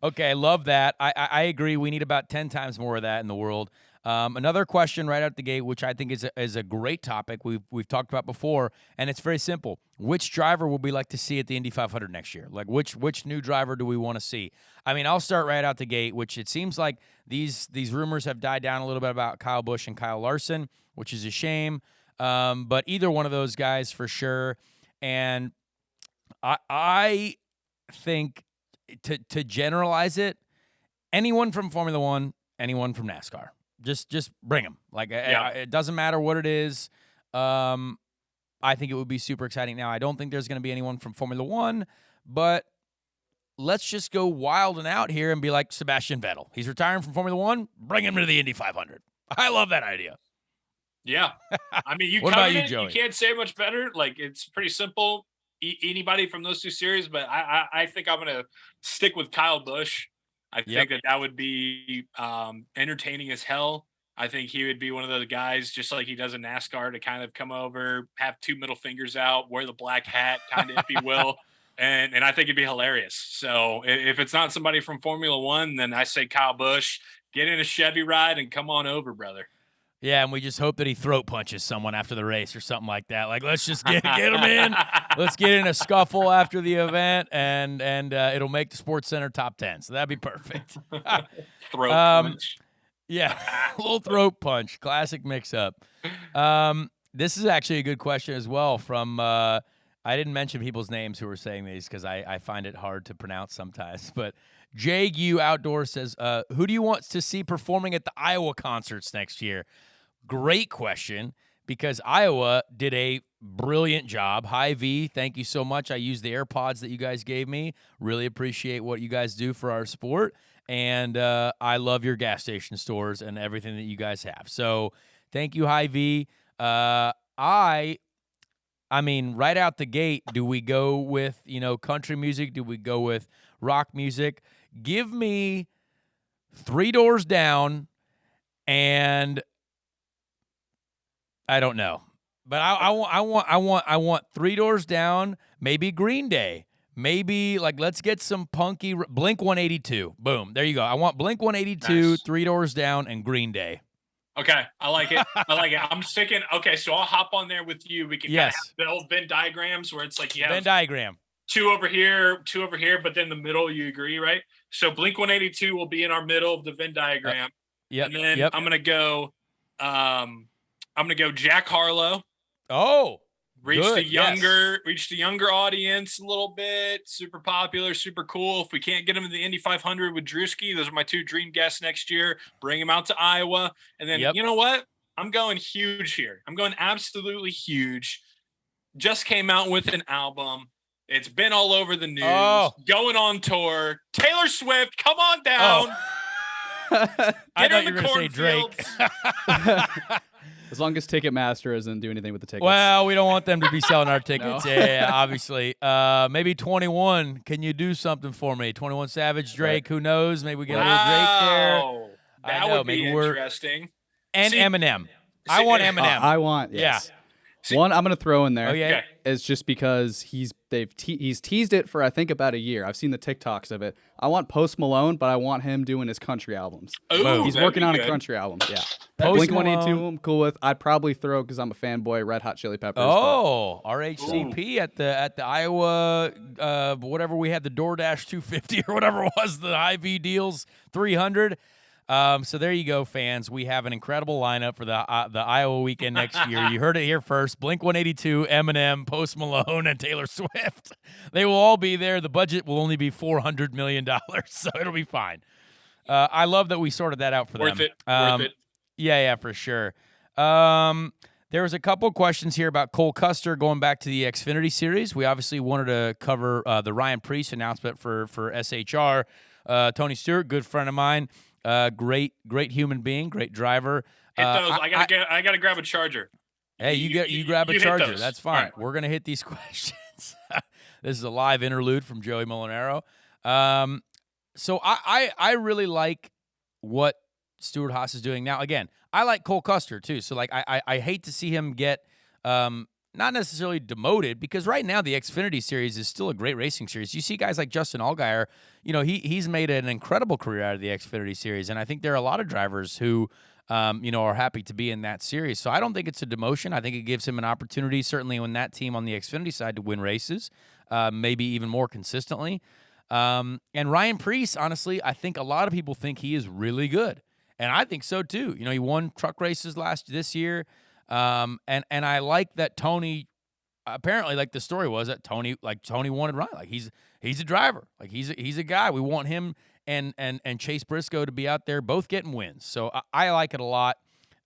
Okay, love that. I agree. We need about 10 times more of that in the world. Another question right out the gate, which I think is a great topic we've talked about before, and it's very simple. Which driver would we like to see at the Indy 500 next year? Like, which new driver do we want to see? I mean, I'll start right out the gate, which it seems like these rumors have died down a little bit about Kyle Busch and Kyle Larson, which is a shame. But either one of those guys for sure. And I think to generalize it, anyone from Formula One, anyone from NASCAR. Just bring them. Like, it doesn't matter what it is. I think it would be super exciting. Now, I don't think there's going to be anyone from Formula One, but let's just go wild and out here and be like Sebastian Vettel. He's retiring from Formula One. Bring him to the Indy 500. I love that idea. Yeah. I mean, you What covered about you, it. Joey? You can't say much better. Like, it's pretty simple. Anybody from those two series, but I think I'm going to stick with Kyle Busch. I think that would be entertaining as hell. I think he would be one of those guys, just like he does in NASCAR, to kind of come over, have two middle fingers out, wear the black hat, kind of, if you will. And I think it'd be hilarious. So if it's not somebody from Formula One, then I say Kyle Busch, get in a Chevy ride and come on over, brother. Yeah, and we just hope that he throat punches someone after the race or something like that. Like, let's just get him in. Let's get in a scuffle after the event, and it'll make the Sports Center top 10. So that'd be perfect. Throat punch. Yeah, a little throat punch. Classic mix-up. This is actually a good question as well from I didn't mention people's names who were saying these because I find it hard to pronounce sometimes. But JU Outdoors says, who do you want to see performing at the Iowa concerts next year? Great question, because Iowa did a brilliant job. Hi, V. Thank you so much. I used the AirPods that you guys gave me. Really appreciate what you guys do for our sport. And I love your gas station stores and everything that you guys have. So thank you, Hi, V. I mean, right out the gate, do we go with, country music? Do we go with rock music? Give me Three Doors Down, and I don't know. But I want Three Doors Down, maybe Green Day. Maybe, let's get some punky Blink 182. Boom. There you go. I want Blink 182, nice. Three Doors Down, and Green Day. Okay, I like it. I'm sticking. Okay, so I'll hop on there with you. We can kind of have the old Venn diagrams where it's like you have Venn diagram. two over here, but then the middle, you agree, right? So Blink 182 will be in our middle of the Venn diagram. And then I'm gonna go. I'm gonna go Jack Harlow. Oh, reach the younger audience a little bit. Super popular, super cool. If we can't get him in the Indy 500 with Drewski, those are my two dream guests next year. Bring him out to Iowa, and then you know what? I'm going huge here. I'm going absolutely huge. Just came out with an album. It's been all over the news. Going on tour. Taylor Swift, come on down. I thought you were going to say Drake. As long as Ticketmaster doesn't do anything with the tickets. Well, we don't want them to be selling our tickets. No. Yeah, obviously. Maybe 21. Can you do something for me? 21 Savage, Drake. Right. Who knows? Maybe we get a little Drake there. That would be interesting. And Eminem. I want Eminem. I want, yes. Yeah. One I'm going to throw in there is just because he's teased it for, I think, about a year. I've seen the TikToks of it. I want Post Malone, but I want him doing his country albums. Ooh, he's working on a country album. Yeah. Blink 182, I'm cool with. I'd probably throw, because I'm a fanboy, Red Hot Chili Peppers. Oh, RHCP at the Iowa, whatever we had, the DoorDash 250 or whatever it was, the IV Deals 300. So there you go, fans. We have an incredible lineup for the Iowa weekend next year. You heard it here first. Blink 182, Eminem, Post Malone, and Taylor Swift. They will all be there. The budget will only be $400 million, so it'll be fine. I love that we sorted that out for them. Worth it. Yeah, for sure. There was a couple questions here about Cole Custer going back to the Xfinity Series. We obviously wanted to cover the Ryan Preece announcement for SHR. Tony Stewart, good friend of mine. Great human being, great driver. Hit those. I gotta grab a charger. Hey, you grab a charger. That's fine. Right. We're gonna hit these questions. This is a live interlude from Joey Mulinaro. So I really like what Stewart Haas is doing now. Again, I like Cole Custer too. So I hate to see him get not necessarily demoted, because right now the Xfinity Series is still a great racing series. You see guys like Justin Allgaier, he's made an incredible career out of the Xfinity Series, and I think there are a lot of drivers who, are happy to be in that series. So I don't think it's a demotion. I think it gives him an opportunity, certainly on that team on the Xfinity side, to win races, maybe even more consistently. And Ryan Preece, honestly, I think a lot of people think he is really good, and I think so too. He won truck races this year. And I like that Tony, apparently, like the story was that Tony wanted Ryan. Like he's a driver. Like he's a guy. We want him and Chase Briscoe to be out there both getting wins. So I like it a lot.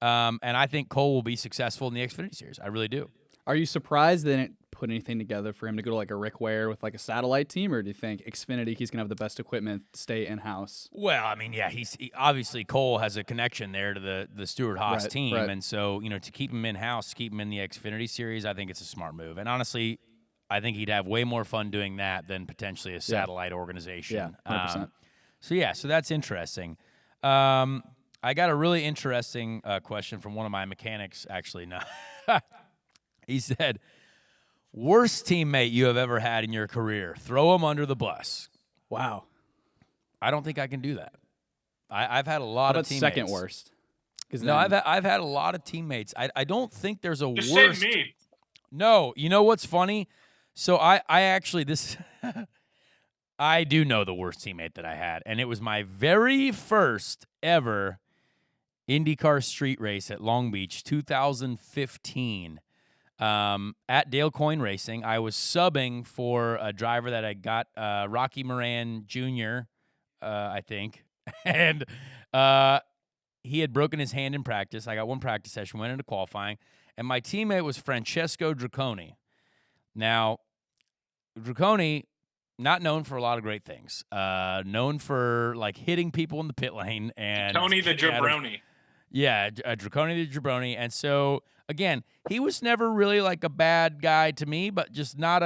And I think Cole will be successful in the Xfinity Series. I really do. Are you surprised they didn't put anything together for him to go to like a Rick Ware with like a satellite team, or do you think Xfinity, he's going to have the best equipment, stay in-house? Well, I mean, yeah, obviously Cole has a connection there to the Stewart Haas team. Right. And so, to keep him in-house, keep him in the Xfinity Series, I think it's a smart move. And honestly, I think he'd have way more fun doing that than potentially a satellite organization. Yeah, 100%. So that's interesting. I got a really interesting question from one of my mechanics, actually. No. He said, worst teammate you have ever had in your career. Throw him under the bus. Wow. I don't think I can do that. I've had a lot of teammates. Second worst? No, I've had a lot of teammates. I don't think there's a Just worst. say me. No, you know what's funny? So I actually this I do know the worst teammate that I had, and it was my very first ever IndyCar street race at Long Beach, 2015. At Dale Coyne Racing, I was subbing for a driver that I got, Rocky Moran Jr., I think, and he had broken his hand in practice. I got one practice session, went into qualifying, and my teammate was Francesco Draconi. Now, Draconi, not known for a lot of great things, known for like hitting people in the pit lane and Tony the Jabroni. Yeah, Draconi the Jabroni. And so, again, he was never really like a bad guy to me, but just not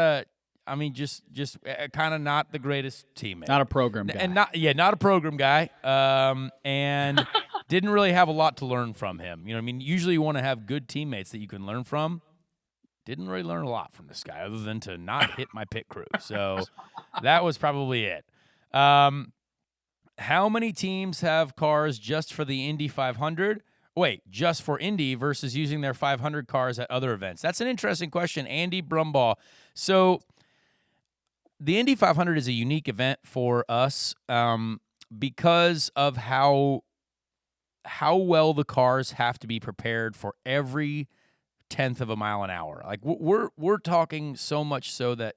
just kind of not the greatest teammate. Not a program guy. And not a program guy. And didn't really have a lot to learn from him. You know what I mean? Usually you want to have good teammates that you can learn from. Didn't really learn a lot from this guy other than to not hit my pit crew. So that was probably it. How many teams have cars just for the Indy 500? Wait, just for Indy versus using their 500 cars at other events? That's an interesting question, Andy Brumbaugh. So the Indy 500 is a unique event for us because of how well the cars have to be prepared for every tenth of a mile an hour. Like we're talking so much so that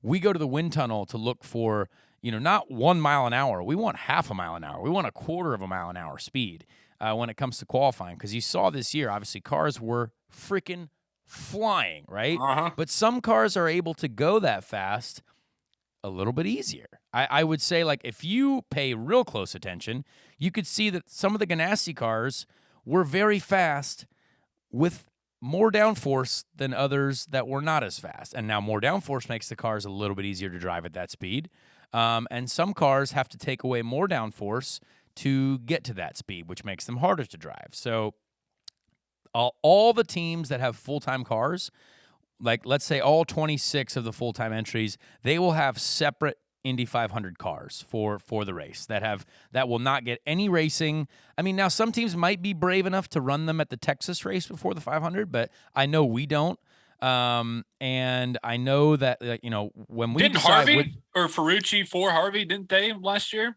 we go to the wind tunnel to look for not 1 mile an hour. We want half a mile an hour. We want a quarter of a mile an hour speed when it comes to qualifying. Because you saw this year, obviously, cars were freaking flying, right? Uh-huh. But some cars are able to go that fast a little bit easier. I would say, like, if you pay real close attention, you could see that some of the Ganassi cars were very fast with more downforce than others that were not as fast. And now more downforce makes the cars a little bit easier to drive at that speed. And some cars have to take away more downforce to get to that speed, which makes them harder to drive. So all the teams that have full-time cars, like let's say all 26 of the full-time entries, they will have separate Indy 500 cars for the race that will not get any racing. I mean, now some teams might be brave enough to run them at the Texas race before the 500, but I know we don't. And I know that when we Didn't Harvey or Ferrucci for Harvey, didn't they last year?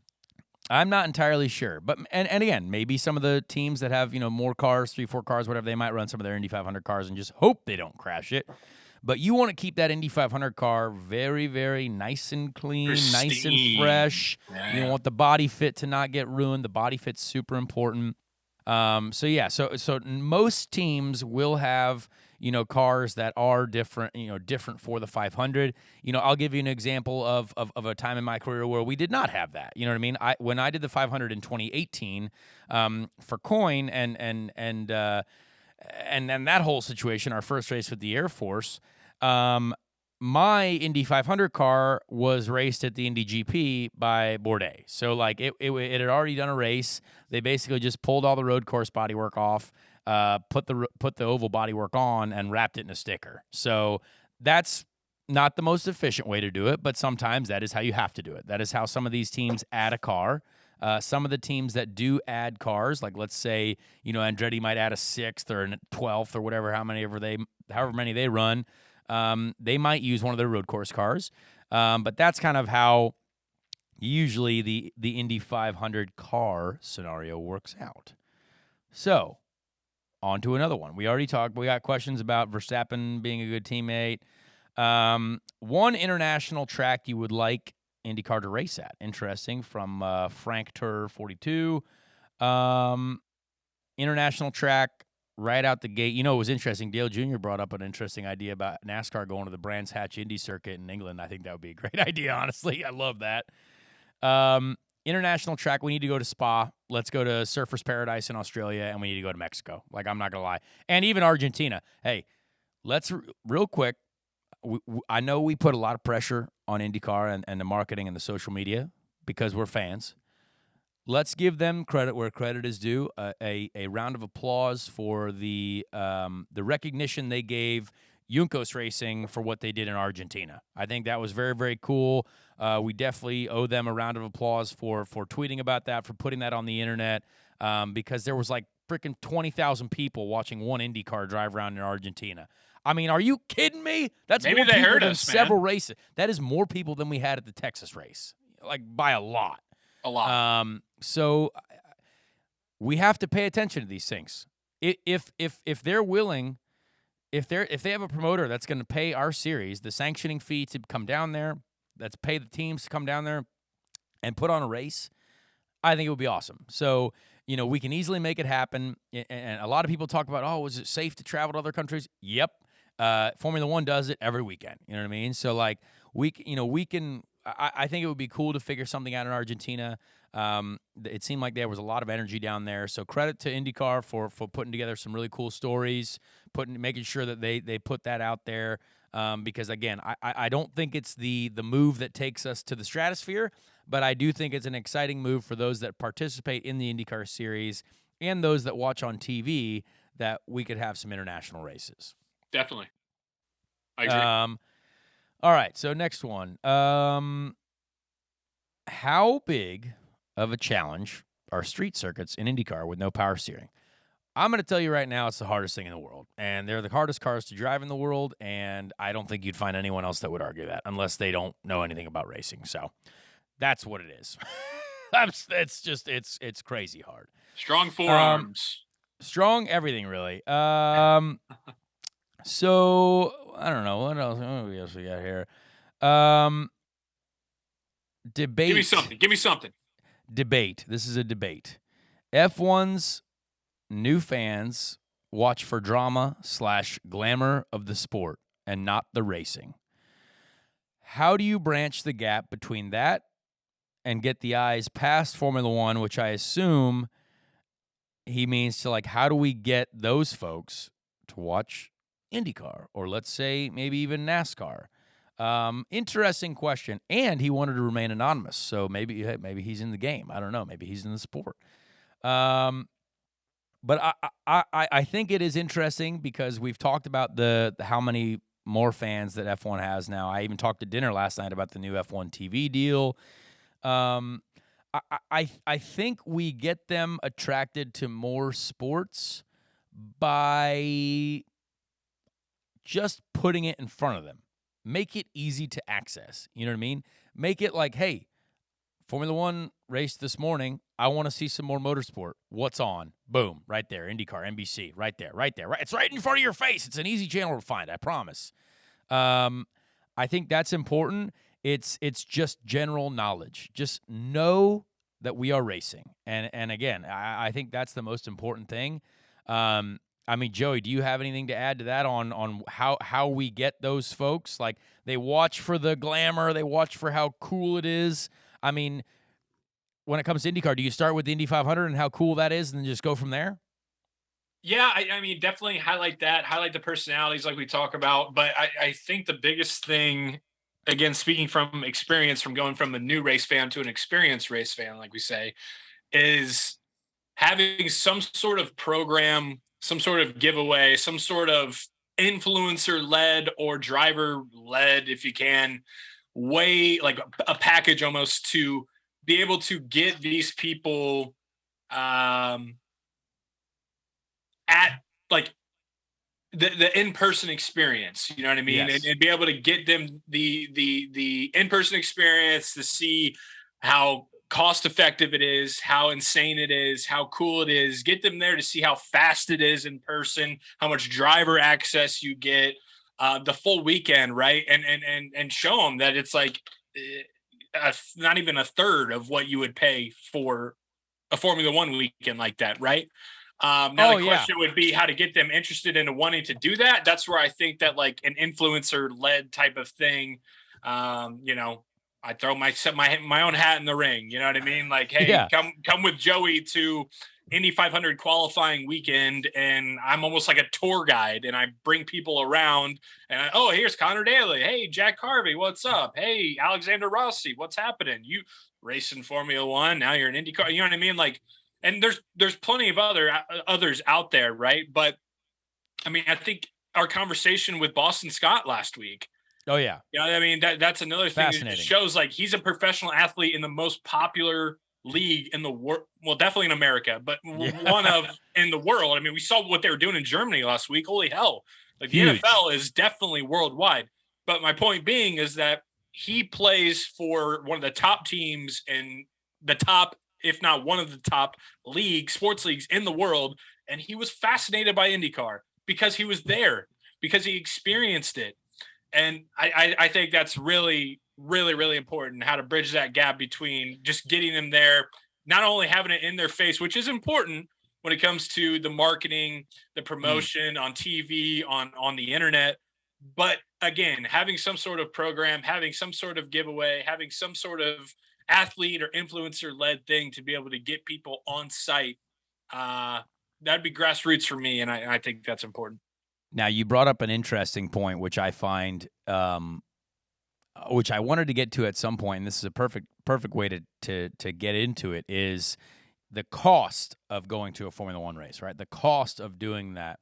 I'm not entirely sure, but and again, maybe some of the teams that have more cars, 3-4 cars, whatever, they might run some of their Indy 500 cars and just hope they don't crash it. But you want to keep that Indy 500 car very, very nice and clean, Pristine. nice and fresh. Yeah. You want the body fit to not get ruined. The body fit's super important. So most teams will have cars that are different, different for the 500. I'll give you an example of a time in my career where we did not have that. You know what I mean? When I did the 500 in 2018 for Coyne and then that whole situation, our first race with the Air Force, my Indy 500 car was raced at the Indy GP by Bourdais. So like it had already done a race. They basically just pulled all the road course bodywork off, put the oval bodywork on, and wrapped it in a sticker. So that's not the most efficient way to do it, but sometimes that is how you have to do it. That is how some of these teams add a car. Some of the teams that do add cars, like let's say, Andretti might add a 6th or a 12th or whatever, however many they run, they might use one of their road course cars. But that's kind of how usually the Indy 500 car scenario works out. So, on to another one. We got questions about Verstappen being a good teammate. One international track you would like IndyCar to race at. Interesting, from Frank Tur 42. international track right out the gate. You know, it was interesting. Dale Jr. brought up an interesting idea about NASCAR going to the Brands Hatch Indy circuit in England. I think that would be a great idea, honestly. I love that. International track, we need to go to Spa. Let's go to Surfers Paradise in Australia, and we need to go to Mexico. Like, I'm not going to lie. And even Argentina. Hey, let's real quick. I know we put a lot of pressure on IndyCar and the marketing and the social media because we're fans. Let's give them credit where credit is due. A round of applause for the recognition they gave Juncos Racing for what they did in Argentina. I think that was very, very cool. We definitely owe them a round of applause for tweeting about that, for putting that on the internet, because there was like freaking 20,000 people watching one IndyCar drive around in Argentina. I mean, are you kidding me? That's Maybe more they people heard than us, man. several races. That is more people than we had at the Texas race, like by a lot. A lot. So we have to pay attention to these things. If they're willing, if they have a promoter that's going to pay our series the sanctioning fee to come down there, that's pay the teams to come down there and put on a race, I think it would be awesome. So, you know, we can easily make it happen. And a lot of people talk about, oh, is it safe to travel to other countries? Yep. Formula One does it every weekend. You know what I mean? So, like, we can. I think it would be cool to figure something out in Argentina. It seemed like there was a lot of energy down there. So credit to IndyCar for putting together some really cool stories, making sure that they put that out there. Because again, I don't think it's the move that takes us to the stratosphere, but I do think it's an exciting move for those that participate in the IndyCar series and those that watch on TV, that we could have some international races. Definitely. I agree. All right, so next one. How big of a challenge are street circuits in IndyCar with no power steering? I'm going to tell you right now, it's the hardest thing in the world. And they're the hardest cars to drive in the world, and I don't think you'd find anyone else that would argue that unless they don't know anything about racing. So that's what it is. It's crazy hard. Strong forearms. Strong everything, really. So I don't know what else we got here. Debate. Give me something. Debate. This is a debate. F1's new fans watch for drama / glamour of the sport and not the racing. How do you branch the gap between that and get the eyes past Formula One, which I assume he means to, like, how do we get those folks to watch IndyCar, or let's say maybe even NASCAR? Interesting question. And he wanted to remain anonymous, so maybe he's in the game. I don't know. Maybe he's in the sport. But I think it is interesting because we've talked about the how many more fans that F1 has now. I even talked at dinner last night about the new F1 TV deal. I think we get them attracted to more sports by just putting it in front of them. Make it easy to access. You know what I mean? Make it like, hey, Formula One race this morning. I want to see some more motorsport. What's on? Boom, right there. IndyCar, NBC, right there. Right. It's right in front of your face. It's an easy channel to find, I promise. I think that's important. It's just general knowledge. Just know that we are racing. And again, I think that's the most important thing. I mean, Joey, do you have anything to add to that on how we get those folks? Like, they watch for the glamour, they watch for how cool it is. I mean, when it comes to IndyCar, do you start with the Indy 500 and how cool that is and then just go from there? Yeah, I mean, definitely highlight that, highlight the personalities like we talk about. But I think the biggest thing, again, speaking from experience, from going from a new race fan to an experienced race fan, like we say, is having some sort of program, some sort of giveaway, some sort of influencer-led or driver-led, if you can, way, like a package almost, to be able to get these people at like the in-person experience, you know what I mean? Yes. And be able to get them the in-person experience to see how cost effective it is, how insane it is, how cool it is. Get them there to see how fast it is in person, how much driver access you get, the full weekend, right? And show them that it's like not even a third of what you would pay for a Formula One weekend like that, right? Now the question would be how to get them interested in wanting to do that. That's where I think that like an influencer led type of thing, I throw my own hat in the ring. You know what I mean? Like, hey, come with Joey to Indy 500 qualifying weekend, and I'm almost like a tour guide, and I bring people around. And here's Conor Daly. Hey, Jack Harvey, what's up? Hey, Alexander Rossi, what's happening? You racing Formula One, now you're in IndyCar. You know what I mean? Like, and there's plenty of others out there, right? But I mean, I think our conversation with Boston Scott last week. Oh yeah. You know what I mean? That's another thing that shows like he's a professional athlete in the most popular league in the world. Well, definitely in America, but one of in the world. I mean, we saw what they were doing in Germany last week. Holy hell. Like the NFL is definitely worldwide. But my point being is that he plays for one of the top teams in the top, if not one of the top sports leagues in the world. And he was fascinated by IndyCar because he was there, because he experienced it. And I think that's really, really, really important, how to bridge that gap between just getting them there, not only having it in their face, which is important when it comes to the marketing, the promotion on TV, on the internet. But again, having some sort of program, having some sort of giveaway, having some sort of athlete or influencer led thing to be able to get people on site. That'd be grassroots for me. And I think that's important. Now, you brought up an interesting point, which I find, which I wanted to get to at some point, and this is a perfect way to get into it, is the cost of going to a Formula One race, right? The cost of doing that.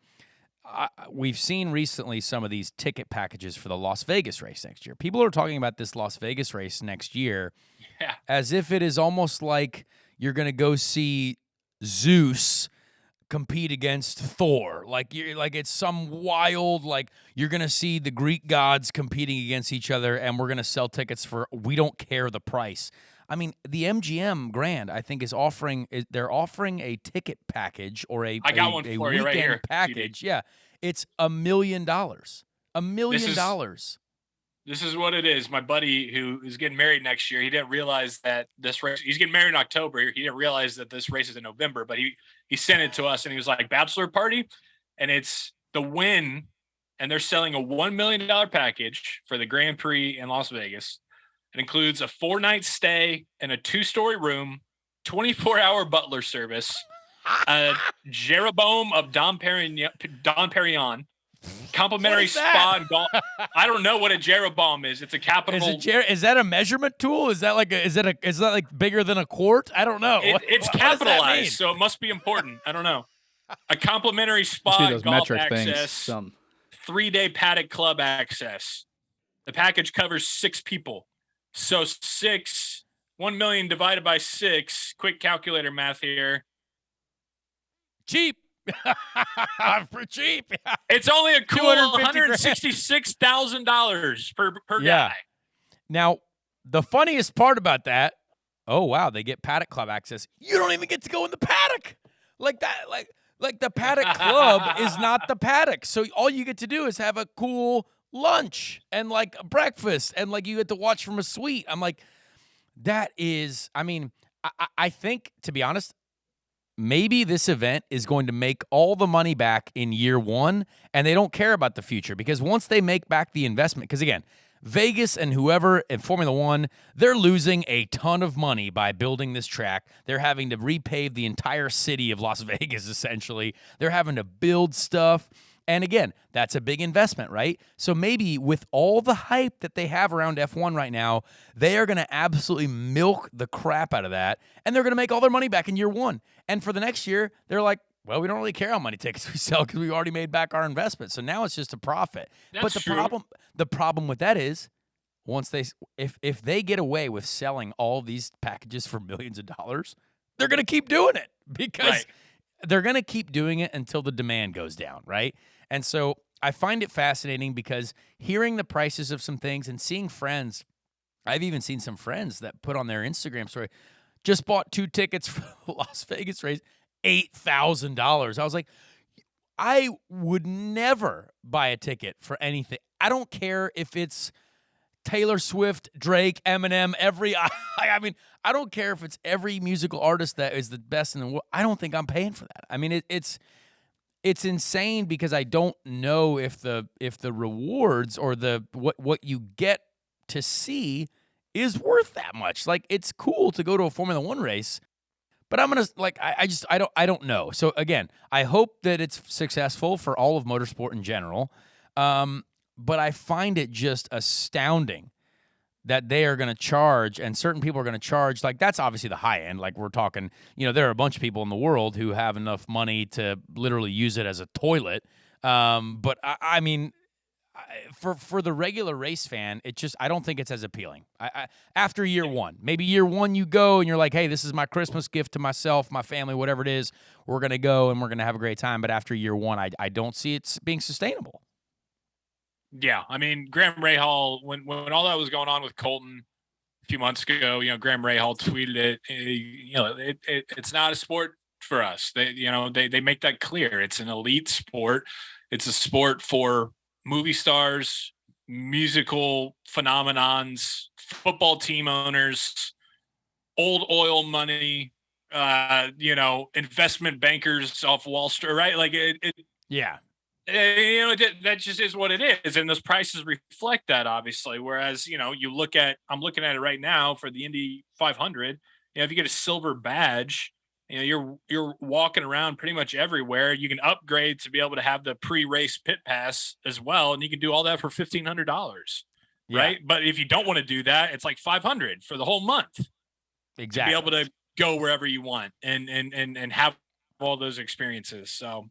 We've seen recently some of these ticket packages for the Las Vegas race next year. People are talking about this Las Vegas race next year as if it is almost like you're going to go see Zeus compete against Thor, like it's some wild, like you're gonna see the Greek gods competing against each other, and we're gonna sell tickets for we don't care the price. I mean, the MGM Grand, I think, they're offering a ticket package or a weekend package. Yeah, it's $1 million. $1 million. This is what it is. My buddy who is getting married next year, he didn't realize that this race, he's getting married in October. He didn't realize that this race is in November, but he sent it to us and he was like, bachelor party. And it's the win. And they're selling a $1 million package for the Grand Prix in Las Vegas. It includes a 4-night stay in a 2-story room, 24-hour butler service, a Jeroboam of Dom Perignon, complimentary spa and golf. I don't know what a Jeroboam is. It's a capital. Is that a measurement tool? Is that like bigger than a quart? I don't know. It's capitalized, so it must be important. I don't know. A complimentary spa and golf access, 3-day paddock club access. The package covers 6 people. So 1 million divided by 6. Quick calculator math here. Cheap. For cheap. It's only a cool $166,000 per guy. Now, the funniest part about that, oh wow, they get paddock club access. You don't even get to go in the paddock. Like that, like the paddock club is not the paddock. So all you get to do is have a cool lunch and like breakfast and like you get to watch from a suite. I'm like, that is, I mean, I think, to be honest, maybe this event is going to make all the money back in year 1, and they don't care about the future, because once they make back the investment, because again, Vegas and whoever in Formula One, they're losing a ton of money by building this track. They're having to repave the entire city of Las Vegas, essentially. They're having to build stuff. And again, that's a big investment, right? So maybe with all the hype that they have around F1 right now, they are going to absolutely milk the crap out of that, and they're going to make all their money back in year 1. And for the next year, they're like, well, we don't really care how many tickets we sell because we've already made back our investment. So now it's just a profit. That's true. The problem with that is, if they get away with selling all these packages for millions of dollars, they're going to keep doing it, because they're going to keep doing it until the demand goes down, right? And so I find it fascinating, because hearing the prices of some things and seeing friends, I've even seen some friends that put on their Instagram story, just bought 2 tickets for the Las Vegas race, $8,000. I was like, I would never buy a ticket for anything. I don't care if it's Taylor Swift, Drake, Eminem, I mean, I don't care if it's every musical artist that is the best in the world. I don't think I'm paying for that. I mean, it's insane because I don't know if the rewards or the what you get to see is worth that much. Like, it's cool to go to a Formula One race, but I'm gonna like I don't know. So again, I hope that it's successful for all of motorsport in general. But I find it just astounding that they are going to charge, and certain people are going to charge. Like, that's obviously the high end. Like, we're talking, there are a bunch of people in the world who have enough money to literally use it as a toilet. But I mean, for the regular race fan, I don't think it's as appealing. After year one, maybe year one you go and you're like, hey, this is my Christmas gift to myself, my family, whatever it is. We're going to go and we're going to have a great time. But after year one, I don't see it being sustainable. Yeah, I mean, Graham Rahal, when all that was going on with Colton a few months ago, Graham Rahal tweeted it. It's not a sport for us. They make that clear. It's an elite sport. It's a sport for movie stars, musical phenomenons, football team owners, old oil money, investment bankers off Wall Street, right? Like yeah. That just is what it is, and those prices reflect that, obviously. Whereas, I'm looking at it right now for the Indy 500. If you get a silver badge, you're walking around pretty much everywhere. You can upgrade to be able to have the pre-race pit pass as well, and you can do all that for $1,500, right? But if you don't want to do that, it's like $500 for the whole month. Exactly. To be able to go wherever you want and have all those experiences. So.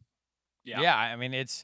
Yeah, I mean, it's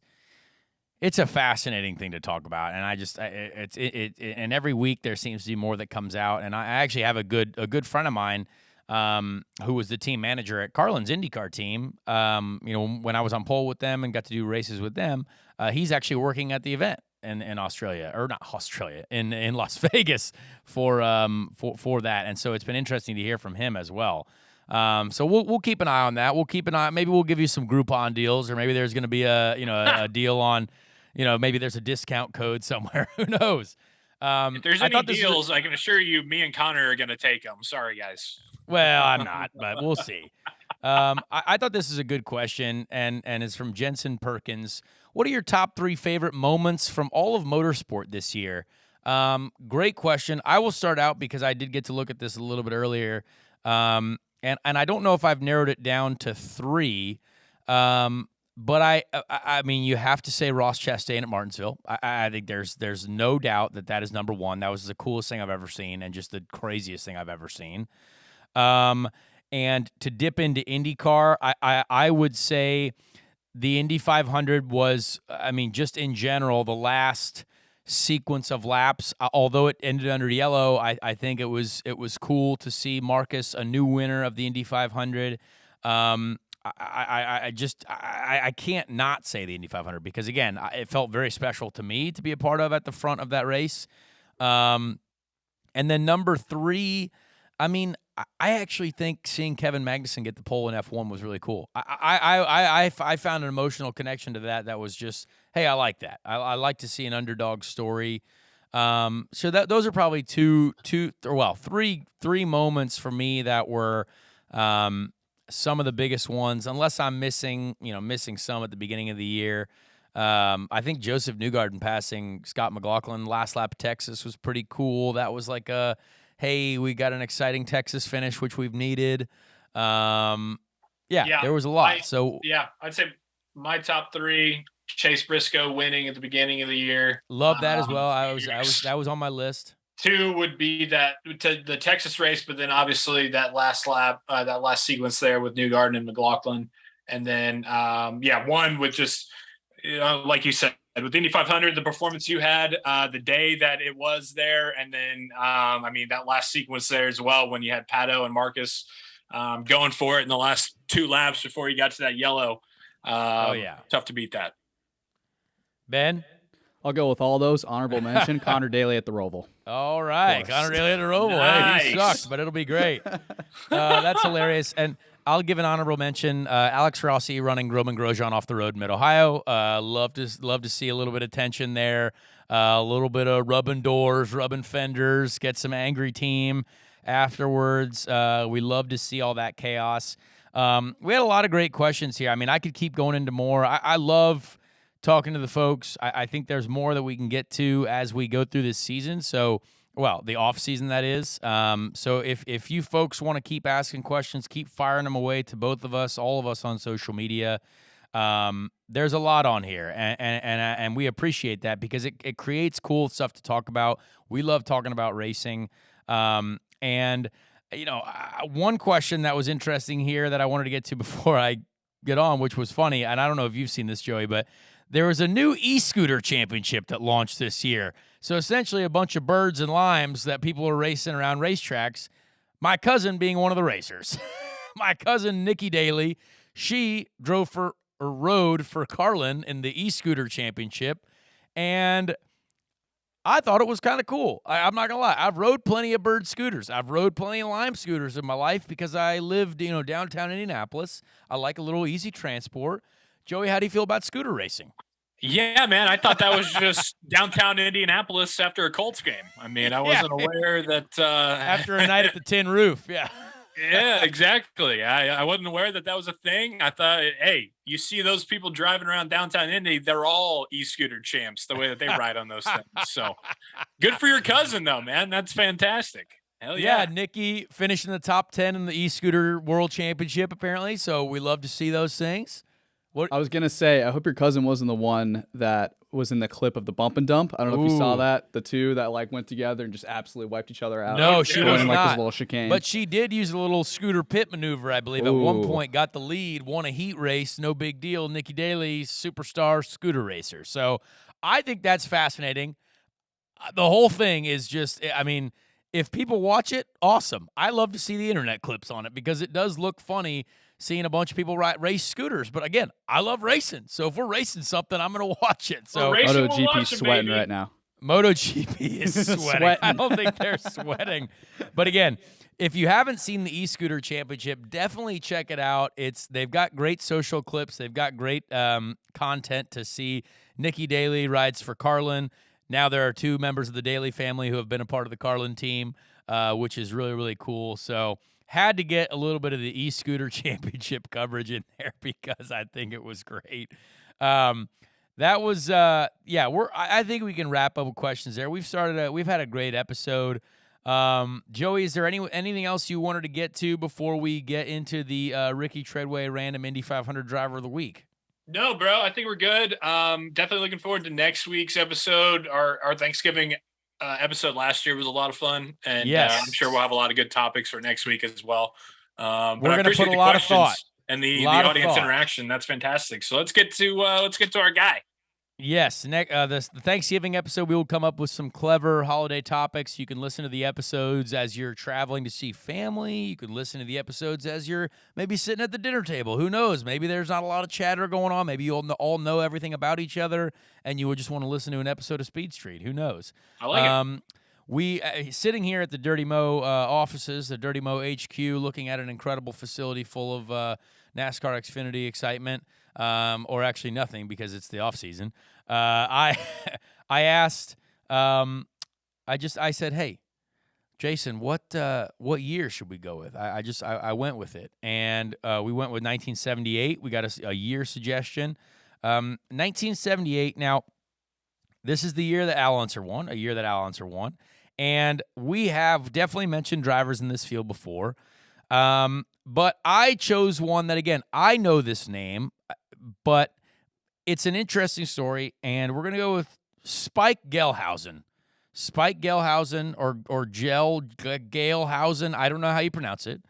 a fascinating thing to talk about, and and every week there seems to be more that comes out. And I actually have a good friend of mine who was the team manager at Carlin's IndyCar team. When I was on pole with them and got to do races with them, he's actually working at the event in Australia, or not Australia, in Las Vegas for that. And so it's been interesting to hear from him as well. So we'll keep an eye on that. We'll keep an eye. Maybe we'll give you some Groupon deals, or maybe there's going to be a deal on, maybe there's a discount code somewhere. Who knows? If there's any deals, I can assure you, me and Connor are going to take them. Sorry, guys. Well, I'm not, but we'll see. I thought this is a good question, and it's from Jensen Perkins. What are your top 3 favorite moments from all of motorsport this year? Great question. I will start out because I did get to look at this a little bit earlier. And I don't know if I've narrowed it down to 3, but I mean, you have to say Ross Chastain at Martinsville. I think there's no doubt that is number 1. That was the coolest thing I've ever seen, and just the craziest thing I've ever seen. And to dip into IndyCar, I would say the Indy 500 was, I mean, just in general, the last sequence of laps, although it ended under yellow, I think it was cool to see Marcus, a new winner of the Indy 500. I can't not say the Indy 500 because, again, it felt very special to me to be a part of at the front of that race. And then number 3, I mean, I actually think seeing Kevin Magnussen get the pole in F1 was really cool. I found an emotional connection to that was just, hey, I like that. I like to see an underdog story. So those are probably three moments for me that were some of the biggest ones, unless I'm missing some at the beginning of the year. I think Joseph Newgarden passing Scott McLaughlin last lap of Texas was pretty cool. That was like hey, we got an exciting Texas finish, which we've needed. There was a lot. I'd say my top 3: Chase Briscoe winning at the beginning of the year. Love that as well. That was on my list. 2 would be the Texas race, but then obviously that last lap, that last sequence there with Newgarden and McLaughlin, and then 1 with just like you said, with Indy 500, the performance you had, the day that it was there, and then that last sequence there as well when you had Pato and Marcus going for it in the last 2 laps before you got to that yellow. Tough to beat that. Ben? I'll go with all those. Honorable mention, Conor Daly at the Roval. All right, Conor Daly at the Roval. Nice. Hey, he sucked, but it'll be great. That's hilarious. And I'll give an honorable mention. Alex Rossi running Roman Grosjean off the road in Mid-Ohio. Love to see a little bit of tension there. A little bit of rubbing doors, rubbing fenders, get some angry team afterwards. We love to see all that chaos. We had a lot of great questions here. I mean, I could keep going into more. I love talking to the folks. I think there's more that we can get to as we go through this season. So, well, the off season, that is. So if you folks want to keep asking questions, keep firing them away to both of us, all of us on social media. There's a lot on here, and we appreciate that because it creates cool stuff to talk about. We love talking about racing. And, you know, one question that was interesting here that I wanted to get to before I get on, which was funny, and I don't know if you've seen this, Joey, but there was a new e-scooter championship that launched this year. So essentially a bunch of birds and limes that people are racing around racetracks, my cousin being one of the racers. My cousin, Nikki Daly, she rode for Carlin in the e-scooter championship, and I thought it was kind of cool. I'm not going to lie. I've rode plenty of bird scooters. I've rode plenty of lime scooters in my life because I lived, downtown Indianapolis. I like a little easy transport. Joey, how do you feel about scooter racing? Yeah, man, I thought that was just downtown Indianapolis after a Colts game. I mean, I wasn't aware that after a night at the Tin Roof, yeah. Yeah, exactly. I wasn't aware that was a thing. I thought, hey, you see those people driving around downtown Indy, they're all e-scooter champs the way that they ride on those things. So good for your cousin, though, man. That's fantastic. Hell yeah. Nikki finished in the top 10 in the e-scooter world championship, apparently. So we love to see those things. What I was going to say, I hope your cousin wasn't the one that was in the clip of the bump and dump. I don't know if you saw that. The two that went together and just absolutely wiped each other out. No, she was not. This little chicane. But she did use a little scooter pit maneuver, I believe. At one point, got the lead, won a heat race, no big deal. Nikki Daly, superstar scooter racer. So I think that's fascinating. The whole thing is just, I mean, if people watch it, awesome. I love to see the internet clips on it because it does look funny seeing a bunch of people race scooters. But again, I love racing. So if we're racing something, I'm going to watch it. So MotoGP's sweating right now. MotoGP is sweating. I don't think they're sweating. But again, if you haven't seen the e-scooter championship, definitely check it out. They've got great social clips. They've got great content to see. Nikki Daly rides for Carlin. Now there are two members of the Daly family who have been a part of the Carlin team, which is really, really cool. So had to get a little bit of the e-scooter championship coverage in there because I think it was great. That was, I think we can wrap up with questions there. We've had a great episode. Joey, is there anything else you wanted to get to before we get into the Ricky Treadway Random Indy 500 Driver of the Week? No, bro, I think we're good. Definitely looking forward to next week's episode. Our Thanksgiving episode last year was a lot of fun, and I'm sure we'll have a lot of good topics for next week as well. We're going to put a lot of thought and the audience interaction. That's fantastic. So let's get to our guy. Yes, the Thanksgiving episode, we will come up with some clever holiday topics. You can listen to the episodes as you're traveling to see family. You can listen to the episodes as you're maybe sitting at the dinner table. Who knows? Maybe there's not a lot of chatter going on. Maybe you all know everything about each other, and you would just want to listen to an episode of Speed Street. Who knows? I like it. We sitting here at the Dirty Mo offices, the Dirty Mo HQ, looking at an incredible facility full of NASCAR Xfinity excitement, or actually nothing because it's the off season. I asked, I said, hey, Jason, what year should we go with? I went with it, and we went with 1978. We got a year suggestion. 1978. Now, this is the year that Al Unser won, and we have definitely mentioned drivers in this field before. But I chose one that, again, I know this name, but it's an interesting story, and we're going to go with Spike Gelhausen. Spike Gelhausen or Gelhausen, I don't know how you pronounce it.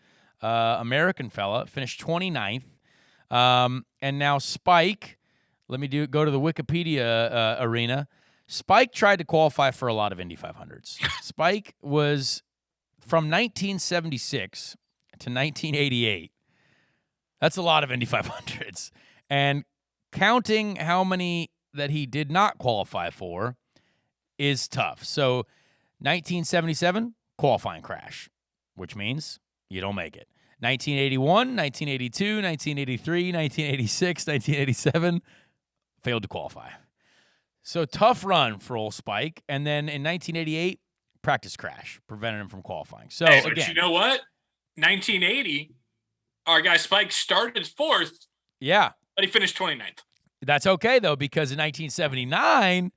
American fella, finished 29th. And now Spike, let me go to the Wikipedia arena. Spike tried to qualify for a lot of Indy 500s. Spike was from 1976 to 1988. That's a lot of Indy 500s. And counting how many that he did not qualify for is tough. So 1977, qualifying crash, which means you don't make it. 1981, 1982, 1983, 1986, 1987, failed to qualify. So tough run for old Spike. And then in 1988, practice crash prevented him from qualifying. So Hey, but again, you know what? 1980, our guy Spike started 4th, yeah, but he finished 29th. that's okay though, because in 1979,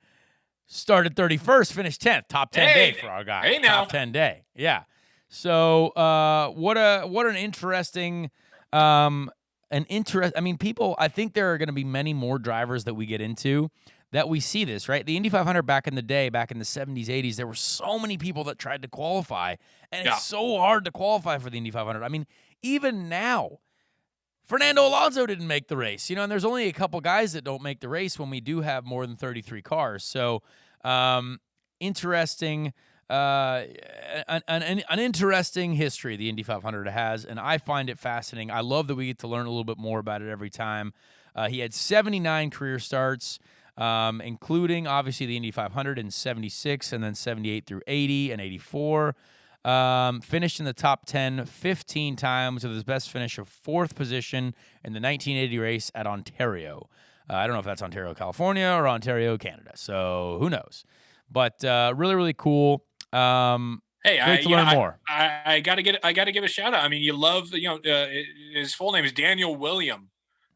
started 31st, finished 10th, top 10 day for our guy. Hey, now. Top 10 day. Yeah. So what an interesting I mean, people, I think there are going to be many more drivers that we get into that we see this, right? The Indy 500 back in the day, back in the 70s, 80s, there were so many people that tried to qualify, and it's so hard to qualify for the Indy 500. I mean, even now, Fernando Alonso didn't make the race, and there's only a couple guys that don't make the race when we do have more than 33 cars. So, interesting, an interesting history the Indy 500 has, and I find it fascinating. I love that we get to learn a little bit more about it every time. He had 79 career starts, including obviously the Indy 500 in 76, and then 78 through 80 and 84. Finished in the top 10 15 times with his best finish of 4th position in the 1980 race at Ontario. I don't know if that's Ontario, California or Ontario, Canada. So who knows? But really, really cool. Hey, great to learn more. I gotta give a shout out. I mean, you love his full name is Daniel William.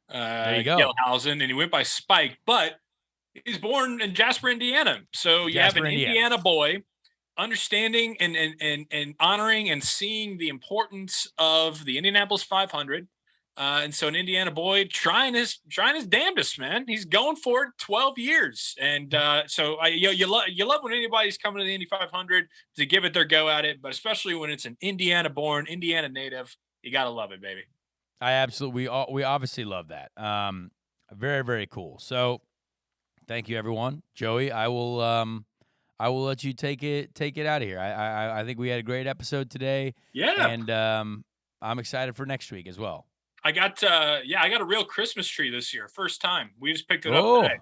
There you go. Gelhausen, and he went by Spike, but he's born in Jasper, Indiana. So you have an Indiana boy understanding and honoring and seeing the importance of the Indianapolis 500. And so an Indiana boy trying his damnedest, man. He's going for it 12 years. And so you love when anybody's coming to the Indy 500 to give it their go at it, but especially when it's an Indiana born, Indiana native, you got to love it, baby. I absolutely, we obviously love that. Very, very cool. So thank you, everyone. Joey, I will let you take it out of here. I think we had a great episode today. Yeah. And I'm excited for next week as well. I got a real Christmas tree this year. First time. We just picked it up today.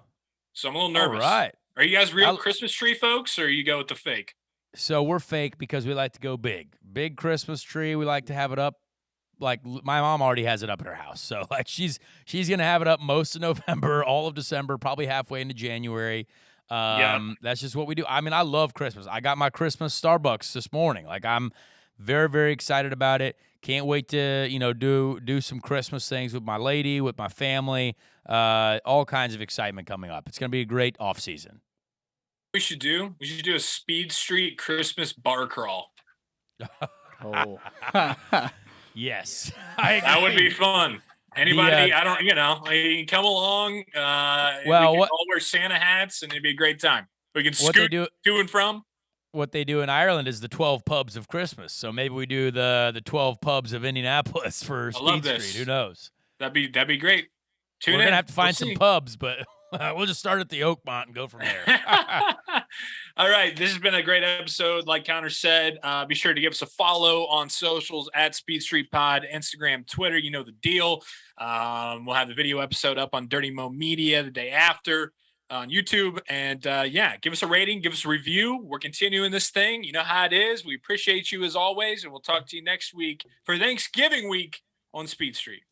So I'm a little nervous. All right. Are you guys real Christmas tree folks, or you go with the fake? So we're fake because we like to go big. Big Christmas tree. We like to have it up. Like my mom already has it up at her house. So like she's going to have it up most of November, all of December, probably halfway into January. That's just what we do. I mean, I love Christmas. I got my Christmas Starbucks this morning. Like I'm very, very excited about it. Can't wait to, do some Christmas things with my lady, with my family, all kinds of excitement coming up. It's going to be a great off season. We should do a Speed Street Christmas bar crawl. Oh, yes. That would be fun. Anybody, you can come along. We can all wear Santa hats, and it'd be a great time. We can scoot to and from. What they do in Ireland is the 12 pubs of Christmas. So maybe we do the 12 pubs of Indianapolis for Speed Street. Who knows? That'd be great. We're going to have to find some pubs, but we'll just start at the Oakmont and go from there. All right. This has been a great episode. Like Conor said, be sure to give us a follow on socials at Speed Street Pod, Instagram, Twitter. You know the deal. We'll have the video episode up on Dirty Mo Media the day after on YouTube. And give us a rating, give us a review. We're continuing this thing. You know how it is. We appreciate you as always. And we'll talk to you next week for Thanksgiving week on Speed Street.